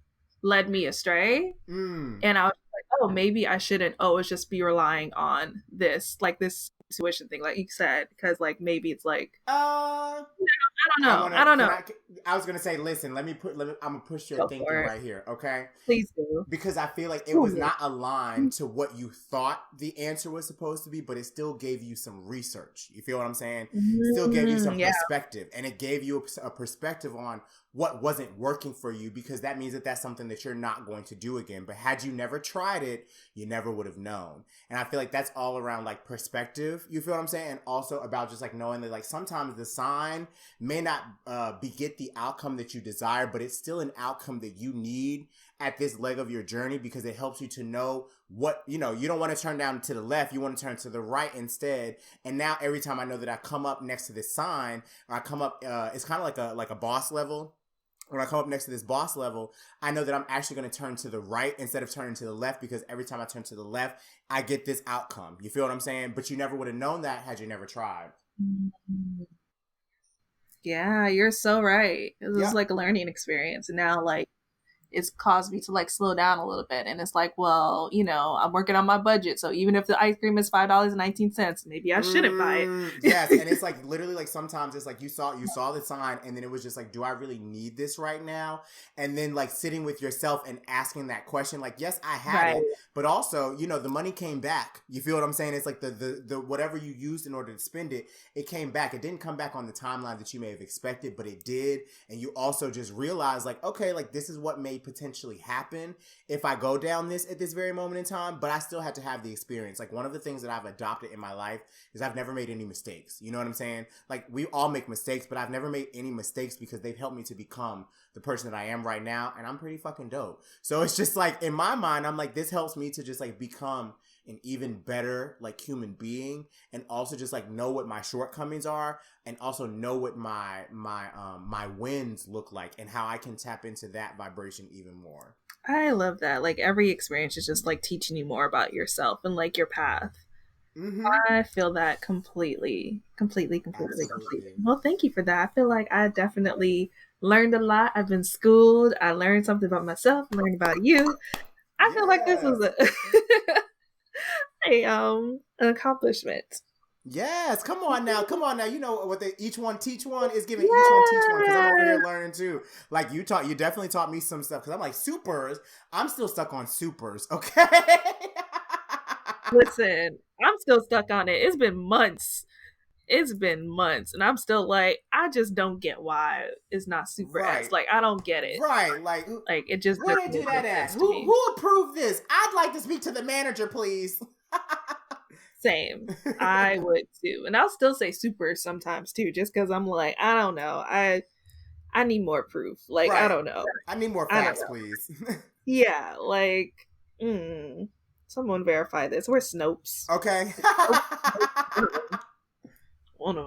led me astray. And I was like, oh, maybe I shouldn't always just be relying on this, like this tuition thing, like you said, because like maybe it's like, I don't know. I don't know. I was gonna say, listen, I'm gonna push your Go thinking for it. right here, okay? Please do. Because I feel like it was not aligned to what you thought the answer was supposed to be, but it still gave you some research. You feel what I'm saying? It still gave you some perspective, and it gave you a perspective on what wasn't working for you, because that means that that's something that you're not going to do again. But had you never tried it, you never would have known. And I feel like that's all around like perspective. You feel what I'm saying? And also about just like knowing that like sometimes the sign may not beget the outcome that you desire, but it's still an outcome that you need at this leg of your journey, because it helps you to know what, you know, you don't want to turn down to the left, you want to turn to the right instead. And now every time I know that I come up next to this sign, or I come up, it's kind of like a boss level. When I come up next to this boss level, I know that I'm actually going to turn to the right instead of turning to the left, because every time I turn to the left, I get this outcome. You feel what I'm saying? But you never would have known that had you never tried. Yeah, you're so right. It was like a learning experience. And now like it's caused me to like slow down a little bit. And it's like, well, you know, I'm working on my budget. So even if the ice cream is $5.19, maybe I shouldn't buy it. Yes. And it's like literally like sometimes it's like you saw the sign, and then it was just like, do I really need this right now? And then like sitting with yourself and asking that question, like, yes, I had it, but also, you know, the money came back. You feel what I'm saying? It's like the whatever you used in order to spend it, it came back. It didn't come back on the timeline that you may have expected, but it did. And you also just realized like, okay, like this is what may potentially happen if I go down this at this very moment in time, but I still had to have the experience. Like one of the things that I've adopted in my life is I've never made any mistakes. You know what I'm saying? Like we all make mistakes, but I've never made any mistakes because they've helped me to become the person that I am right now. And I'm pretty fucking dope. So it's just like in my mind, I'm like, this helps me to just like become an even better like human being, and also just like know what my shortcomings are, and also know what my wins look like, and how I can tap into that vibration even more. I love that. Like every experience is just like teaching you more about yourself and like your path. I feel that completely. Well, thank you for that. I feel like I definitely learned a lot. I've been schooled. I learned something about myself, learned about you. I feel like this was an accomplishment. Yes, come on now. You know what they each one teach one is giving each one teach one, because I'm over here learning too. Like you definitely taught me some stuff, because I'm like supers. I'm still stuck on supers. Okay. Listen, I'm still stuck on it. It's been months, and I'm still like, I just don't get why it's not super S. Like I don't get it. Right, like it just where they do that at? Who approved this? I'd like to speak to the manager, please. Same. I would too. And I'll still say super sometimes too, just because I'm like, I don't know. I need more proof. Like, I don't know. I need more facts, please. Yeah, like, someone verify this. We're Snopes. Okay. One of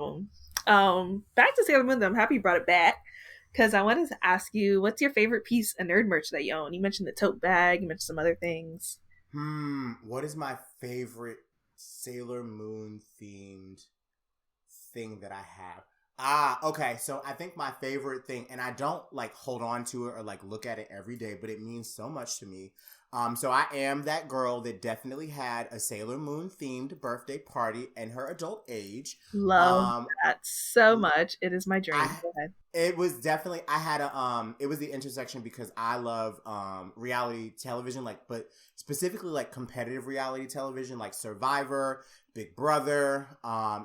them. Back to Sailor Moon, though. I'm happy you brought it back, because I wanted to ask you, what's your favorite piece of nerd merch that you own? You mentioned the tote bag. You mentioned some other things. What is my favorite Sailor Moon themed thing that I have? Okay. So I think my favorite thing, and I don't like hold on to it or like look at it every day, but it means so much to me. So I am that girl that definitely had a Sailor Moon themed birthday party in her adult age. Love that so much. It is my dream. Go ahead. It was definitely, I had it was the intersection, because I love reality television, like, but specifically like competitive reality television, like Survivor, Big Brother.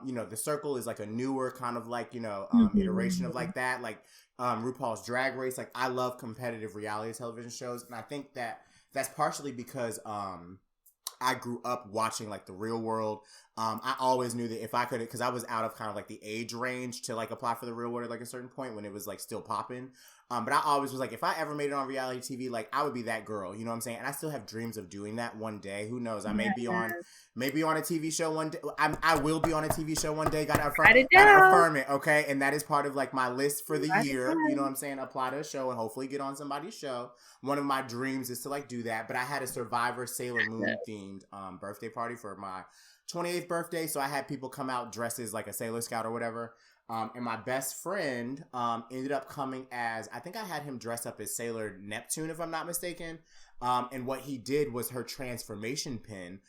You know, The Circle is like a newer kind of like, you know, iteration of like that, like RuPaul's Drag Race. Like I love competitive reality television shows, and I think that that's partially because I grew up watching like The Real World. I always knew that if I could, because I was out of kind of like the age range to like apply for The Real World at like a certain point when it was like still popping. But I always was like, if I ever made it on reality TV, like I would be that girl, you know what I'm saying? And I still have dreams of doing that one day. Who knows? I may be on a TV show one day. I will be on a TV show one day. Gotta affirm it, okay? And that is part of like my list for the year. You know what I'm saying? Apply to a show and hopefully get on somebody's show. One of my dreams is to like do that. But I had a Survivor Sailor Moon themed birthday party for my 28th birthday. So I had people come out dressed as like a Sailor Scout or whatever. And my best friend ended up coming as, I think I had him dress up as Sailor Neptune, if I'm not mistaken. And what he did was her transformation pin,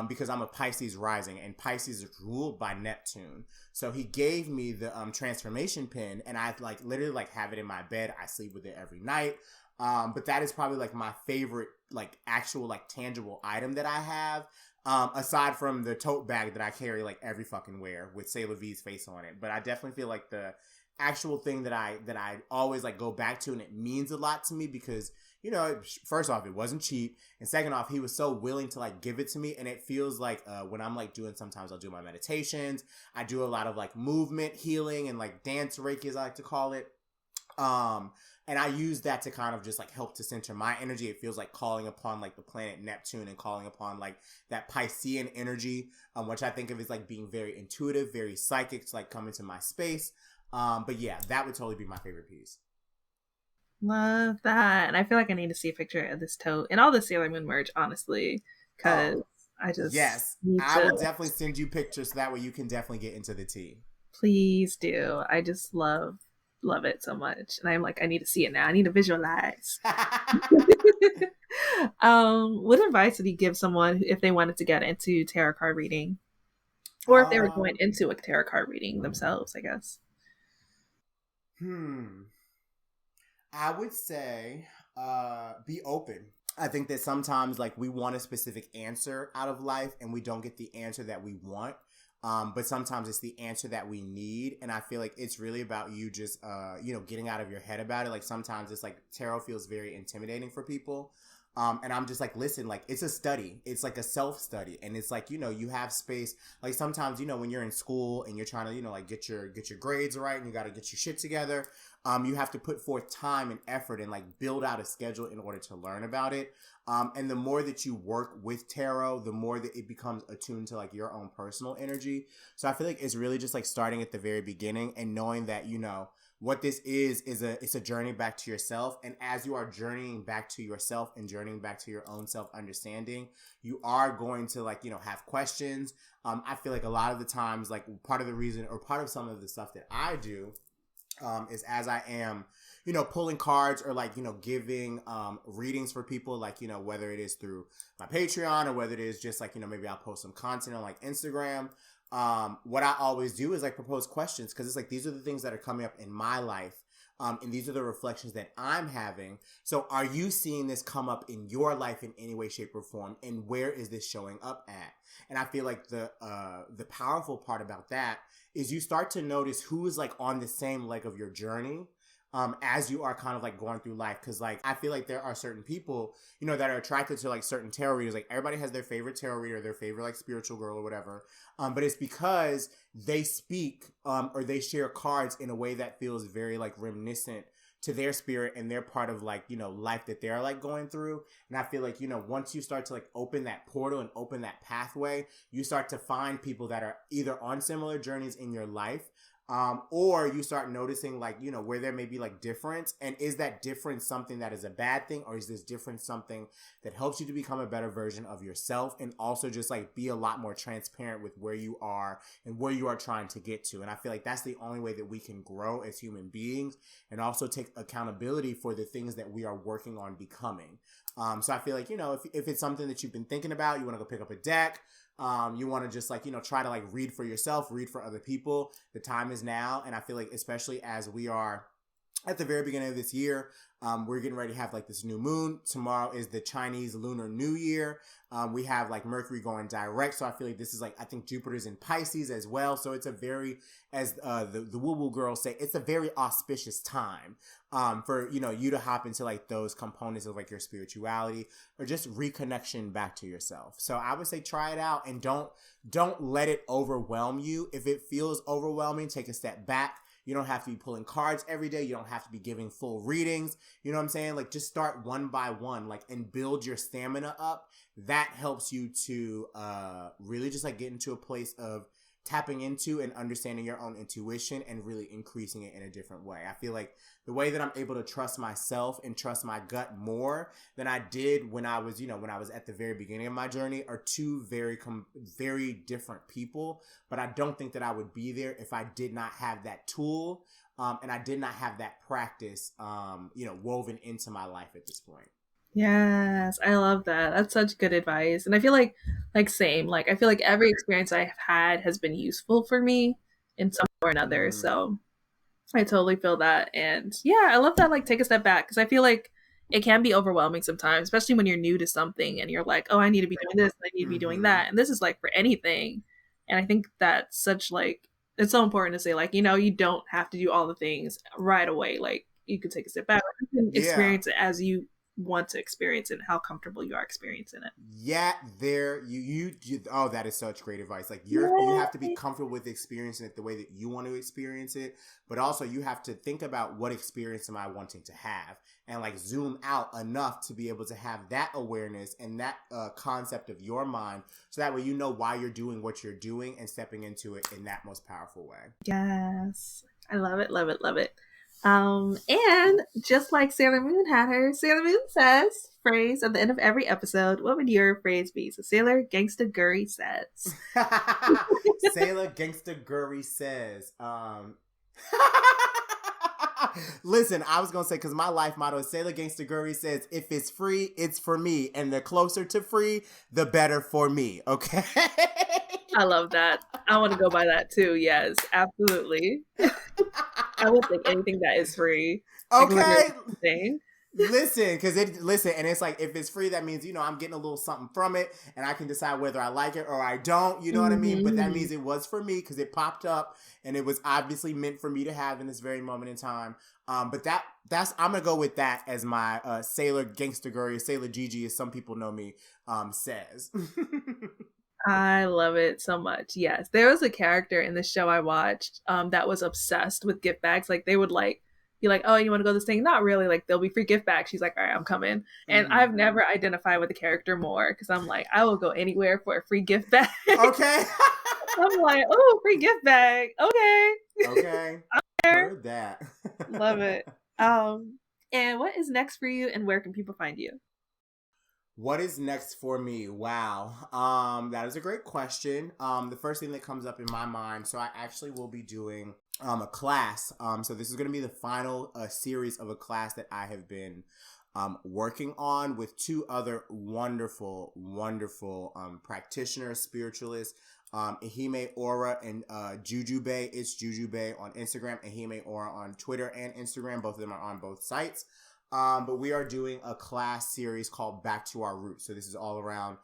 because I'm a Pisces rising, and Pisces is ruled by Neptune. So he gave me the transformation pin, and I like literally like have it in my bed. I sleep with it every night. But that is probably like my favorite, like actual like tangible item that I have. Aside from the tote bag that I carry like every fucking where with Sailor V's face on it. But I definitely feel like the actual thing that I always like go back to, and it means a lot to me because, you know, first off, it wasn't cheap, and second off, he was so willing to like give it to me. And it feels like when I'm like doing, sometimes I'll do my meditations, I do a lot of like movement healing and like dance reiki, as I like to call it. And I use that to kind of just like help to center my energy. It feels like calling upon like the planet Neptune and calling upon like that Piscean energy, which I think of as like being very intuitive, very psychic, to like come into my space. But yeah, that would totally be my favorite piece. Love that. And I feel like I need to see a picture of this tote and all the Sailor Moon merch, honestly, because I just I will definitely send you pictures so that way you can definitely get into the tea. Please do. I just love it so much, and I'm like, I need to see it now. I need to visualize. What advice would you give someone if they wanted to get into tarot card reading, or if they were going into a tarot card reading themselves, I guess? I would say be open. I think that sometimes like we want a specific answer out of life and we don't get the answer that we want. But sometimes it's the answer that we need. And I feel like it's really about you just, getting out of your head about it. Like sometimes it's like tarot feels very intimidating for people. And I'm just like, listen, like it's a study. It's like a self-study. And it's like, you have space. Like sometimes, when you're in school and you're trying to, like get your grades right and you got to get your shit together. You have to put forth time and effort and like build out a schedule in order to learn about it. And the more that you work with tarot, the more that it becomes attuned to like your own personal energy. So I feel like it's really just like starting at the very beginning and knowing that, what this is it's a journey back to yourself. And as you are journeying back to yourself and journeying back to your own self-understanding, you are going to like, have questions. I feel like a lot of the times, like part of the reason or part of some of the stuff that I do is as I am, pulling cards or like, giving readings for people, like, whether it is through my Patreon or whether it is just like, maybe I'll post some content on like Instagram. What I always do is like propose questions because it's like these are the things that are coming up in my life. And these are the reflections that I'm having. So are you seeing this come up in your life in any way, shape, or form? And where is this showing up at? And I feel like the powerful part about that is you start to notice who is like on the same leg of your journey. As you are kind of like going through life. Cause like, I feel like there are certain people, that are attracted to like certain tarot readers. Like everybody has their favorite tarot reader, their favorite like spiritual girl or whatever. But it's because they speak, or they share cards in a way that feels very like reminiscent to their spirit and their part of like, life that they're like going through. And I feel like, once you start to like open that portal and open that pathway, you start to find people that are either on similar journeys in your life, or you start noticing like, where there may be like difference. And is that difference something that is a bad thing? Or is this difference something that helps you to become a better version of yourself? And also just like be a lot more transparent with where you are and where you are trying to get to. And I feel like that's the only way that we can grow as human beings and also take accountability for the things that we are working on becoming. So I feel like, if it's something that you've been thinking about, you want to go pick up a deck, you want to just like, try to like read for yourself, read for other people. The time is now. And I feel like, especially as we are at the very beginning of this year, we're getting ready to have like this new moon. Tomorrow is the Chinese Lunar New Year. We have like Mercury going direct. So I feel like this is like, I think Jupiter's in Pisces as well. So it's a very, as the woo-woo girls say, it's a very auspicious time for, you to hop into like those components of like your spirituality or just reconnection back to yourself. So I would say try it out and don't let it overwhelm you. If it feels overwhelming, take a step back. You don't have to be pulling cards every day. You don't have to be giving full readings. You know what I'm saying? Like just start one by one, like, and build your stamina up. That helps you to really just like get into a place of tapping into and understanding your own intuition and really increasing it in a different way. I feel like the way that I'm able to trust myself and trust my gut more than I did when I was, when I was at the very beginning of my journey are two very different people. But I don't think that I would be there if I did not have that tool and I did not have that practice, woven into my life at this point. Yes, I love that. That's such good advice. And I feel like same, like I feel like every experience I have had has been useful for me in some way or another. So I totally feel that. And yeah, I love that, like take a step back, because I feel like it can be overwhelming sometimes, especially when you're new to something and you're like, oh, I need to be doing this, I need to be doing that. And this is like for anything. And I think that's such like, it's so important to say, like, you don't have to do all the things right away. Like you can take a step back, you can experience it as you want to experience it and how comfortable you are experiencing it. Yeah, you oh, that is such great advice. Like you have to be comfortable with experiencing it the way that you want to experience it, but also you have to think about what experience am I wanting to have and like zoom out enough to be able to have that awareness and that concept of your mind, so that way you know why you're doing what you're doing and stepping into it in that most powerful way. Yes, I love it, love it, love it. And just like Sailor Moon had her Sailor Moon says phrase at the end of every episode, what would your phrase be? So Sailor Gangsta Gurry says. Sailor Gangsta Gurry says. Listen, I was gonna say, because my life motto is Sailor Gangsta Gurry says, if it's free, it's for me, and the closer to free, the better for me. Okay. I love that. I want to go by that too. Yes, absolutely. I would think anything that is free. Okay. Listen, and it's like, if it's free, that means, I'm getting a little something from it and I can decide whether I like it or I don't, you know what I mean? But that means it was for me because it popped up and it was obviously meant for me to have in this very moment in time. But that's, I'm going to go with that as my Sailor Gangsta Gurry, or Sailor Gigi, as some people know me, says. I love it so much. Yes. There was a character in the show I watched that was obsessed with gift bags. Like they would like be like, oh, you want to go to this thing? Not really. Like there'll be free gift bags. She's like, all right, I'm coming. And I've never identified with the character more because I'm like, I will go anywhere for a free gift bag. Okay. I'm like, oh, free gift bag. Okay. Okay. Heard that. Love it. And what is next for you and where can people find you? What is next for me? Wow. That is a great question. The first thing that comes up in my mind, so I actually will be doing a class. So this is going to be the final series of a class that I have been working on with two other wonderful practitioners, spiritualists, Ehime Aura and Jujube. It's Jujube on Instagram, Ehime Aura on Twitter and Instagram. Both of them are on both sites. But we are doing a class series called Back to Our Roots. So this is all around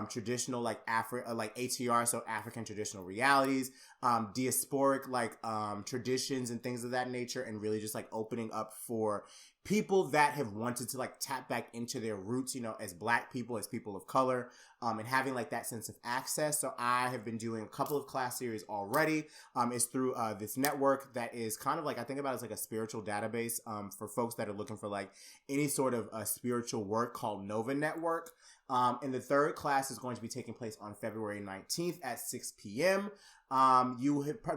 traditional like ATR, so African traditional realities, diasporic like traditions and things of that nature, and really just like opening up for people that have wanted to like tap back into their roots, as Black people, as people of color, and having like that sense of access. So I have been doing a couple of class series already. It's through this network that is kind of like, I think about it as like a spiritual database for folks that are looking for like any sort of spiritual work, called Nova Network. And the third class is going to be taking place on February 19th at 6 p.m.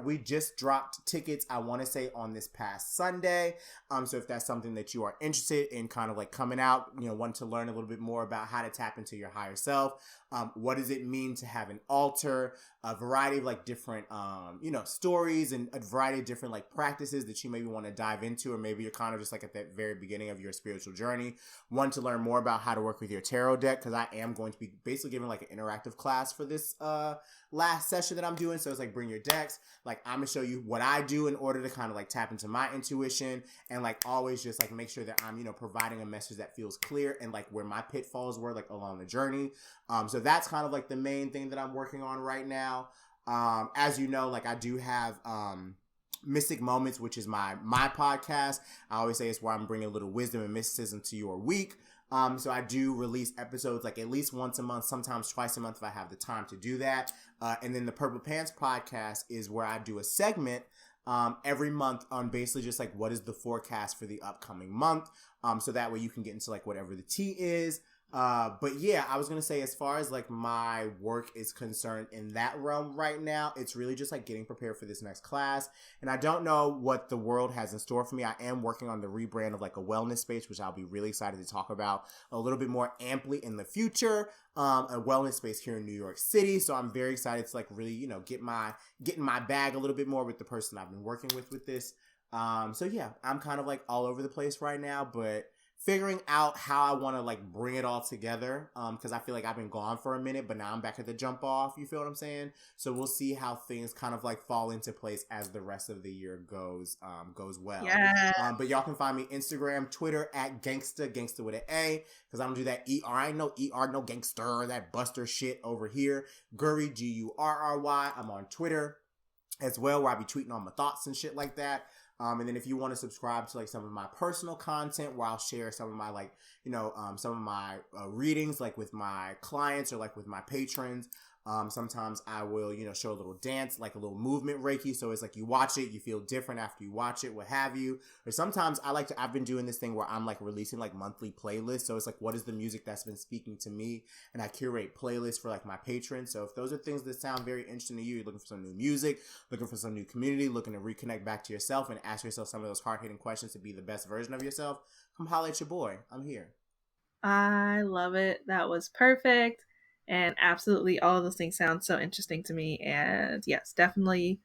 We just dropped tickets, I want to say, on this past Sunday. So if that's something that you are interested in kind of like coming out, want to learn a little bit more about how to tap into your higher self, what does it mean to have an altar, a variety of like different, stories and a variety of different like practices that you maybe want to dive into, or maybe you're kind of just like at that very beginning of your spiritual journey, want to learn more about how to work with your tarot deck, because I am going to be basically giving like an interactive class for this last session that I'm doing. So it's like, bring your decks. Like I'm gonna show you what I do in order to kind of like tap into my intuition, and like always just like make sure that I'm providing a message that feels clear and like where my pitfalls were like along the journey. So that's kind of like the main thing that I'm working on right now. As you know, like I do have Mystic Moments, which is my podcast. I always say it's where I'm bringing a little wisdom and mysticism to your week. So I do release episodes like at least once a month, sometimes twice a month if I have the time to do that. And then the Purple Pants podcast is where I do a segment every month on basically just like what is the forecast for the upcoming month. So that way you can get into like whatever the tea is. But yeah, I was gonna say, as far as like my work is concerned in that realm right now, it's really just like getting prepared for this next class. And I don't know what the world has in store for me. I am working on the rebrand of like a wellness space, which I'll be really excited to talk about a little bit more amply in the future. A wellness space here in New York City. So I'm very excited to like really, get in my bag a little bit more with the person I've been working with this. So yeah, I'm kind of like all over the place right now, but figuring out how I want to like bring it all together. Cause I feel like I've been gone for a minute, but now I'm back at the jump off. You feel what I'm saying? So we'll see how things kind of like fall into place as the rest of the year goes well. Yeah. But y'all can find me Instagram, Twitter at gangsta with an A. Cause I don't do that ER. I ain't no ER, no gangster, that buster shit over here. Gurry, Gurry. I'm on Twitter as well, where I be tweeting all my thoughts and shit like that. And then if you want to subscribe to like some of my personal content where I'll share some of my like, some of my readings like with my clients or like with my patrons. Sometimes I will, show a little dance, like a little movement Reiki. So it's like you watch it, you feel different after you watch it, what have you. Or sometimes I've been doing this thing where I'm like releasing like monthly playlists. So it's like, what is the music that's been speaking to me? And I curate playlists for like my patrons. So if those are things that sound very interesting to you, you're looking for some new music, looking for some new community, looking to reconnect back to yourself and ask yourself some of those hard-hitting questions to be the best version of yourself, come holler at your boy. I'm here. I love it. That was perfect. And absolutely all of those things sound so interesting to me. And yes, definitely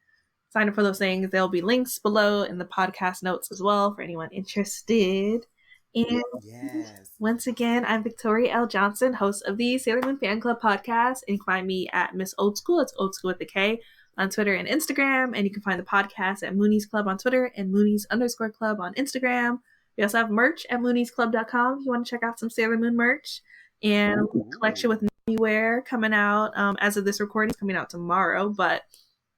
sign up for those things. There'll be links below in the podcast notes as well for anyone interested. And yes. Once again, I'm Victoria L. Johnson, host of the Sailor Moon Fan Club podcast. And you can find me at Miss Old School. It's Old School with the K on Twitter and Instagram. And you can find the podcast at Moonies Club on Twitter and Moonies_Club on Instagram. We also have merch at mooniesclub.com if you want to check out some Sailor Moon merch. And a collection with wear coming out as of this recording. It's coming out tomorrow, but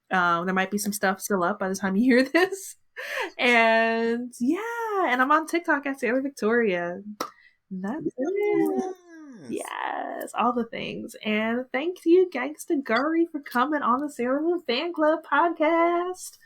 there might be some stuff still up by the time you hear this. And yeah, and I'm on TikTok at Sailor Victoria. That's it. Yes, all the things. And thank you, Gangsta Gurry, for coming on the Sailor Moon Fan Club podcast.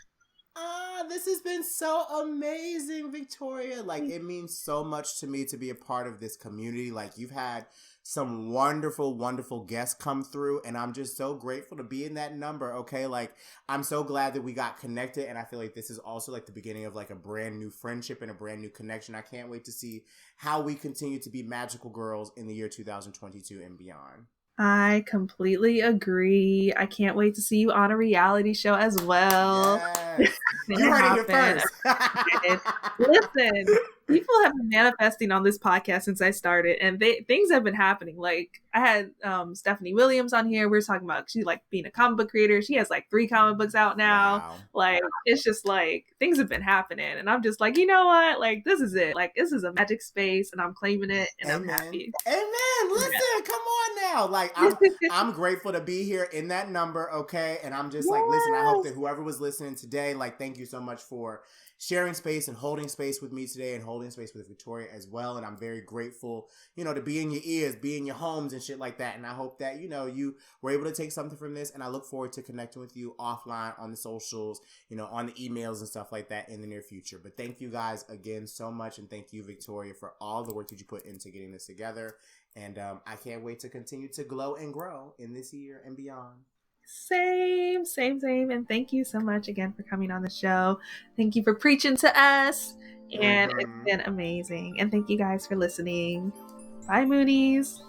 This has been so amazing, Victoria. Like, it means so much to me to be a part of this community. Like, you've had some wonderful, wonderful guests come through, and I'm just so grateful to be in that number, okay? Like, I'm so glad that we got connected, and I feel like this is also, like, the beginning of, like, a brand new friendship and a brand new connection. I can't wait to see how we continue to be magical girls in the year 2022 and beyond. I completely agree. I can't wait to see you on a reality show as well. Yes. You heard it here first. Listen, people have been manifesting on this podcast since I started, and things have been happening. Like, I had Stephanie Williams on here. We were talking about she like being a comic book creator. She has like 3 comic books out now. Wow. Like, it's just like things have been happening, and I'm just like, you know what? Like, this is it. Like, this is a magic space, and I'm claiming it, and Amen. I'm happy. Amen. Listen, come on now. Like, I'm grateful to be here in that number, okay? And I'm just like, listen, I hope that whoever was listening today, like, thank you so much for sharing space and holding space with me today and holding space with Victoria as well. And I'm very grateful, to be in your ears, be in your homes and shit like that. And I hope that, you were able to take something from this. And I look forward to connecting with you offline on the socials, on the emails and stuff like that in the near future. But thank you guys again so much. And thank you, Victoria, for all the work that you put into getting this together. And I can't wait to continue to glow and grow in this year and beyond. Same. And thank you so much again for coming on the show. Thank you for preaching to us. And It's been amazing. And thank you guys for listening. Bye, Moonies.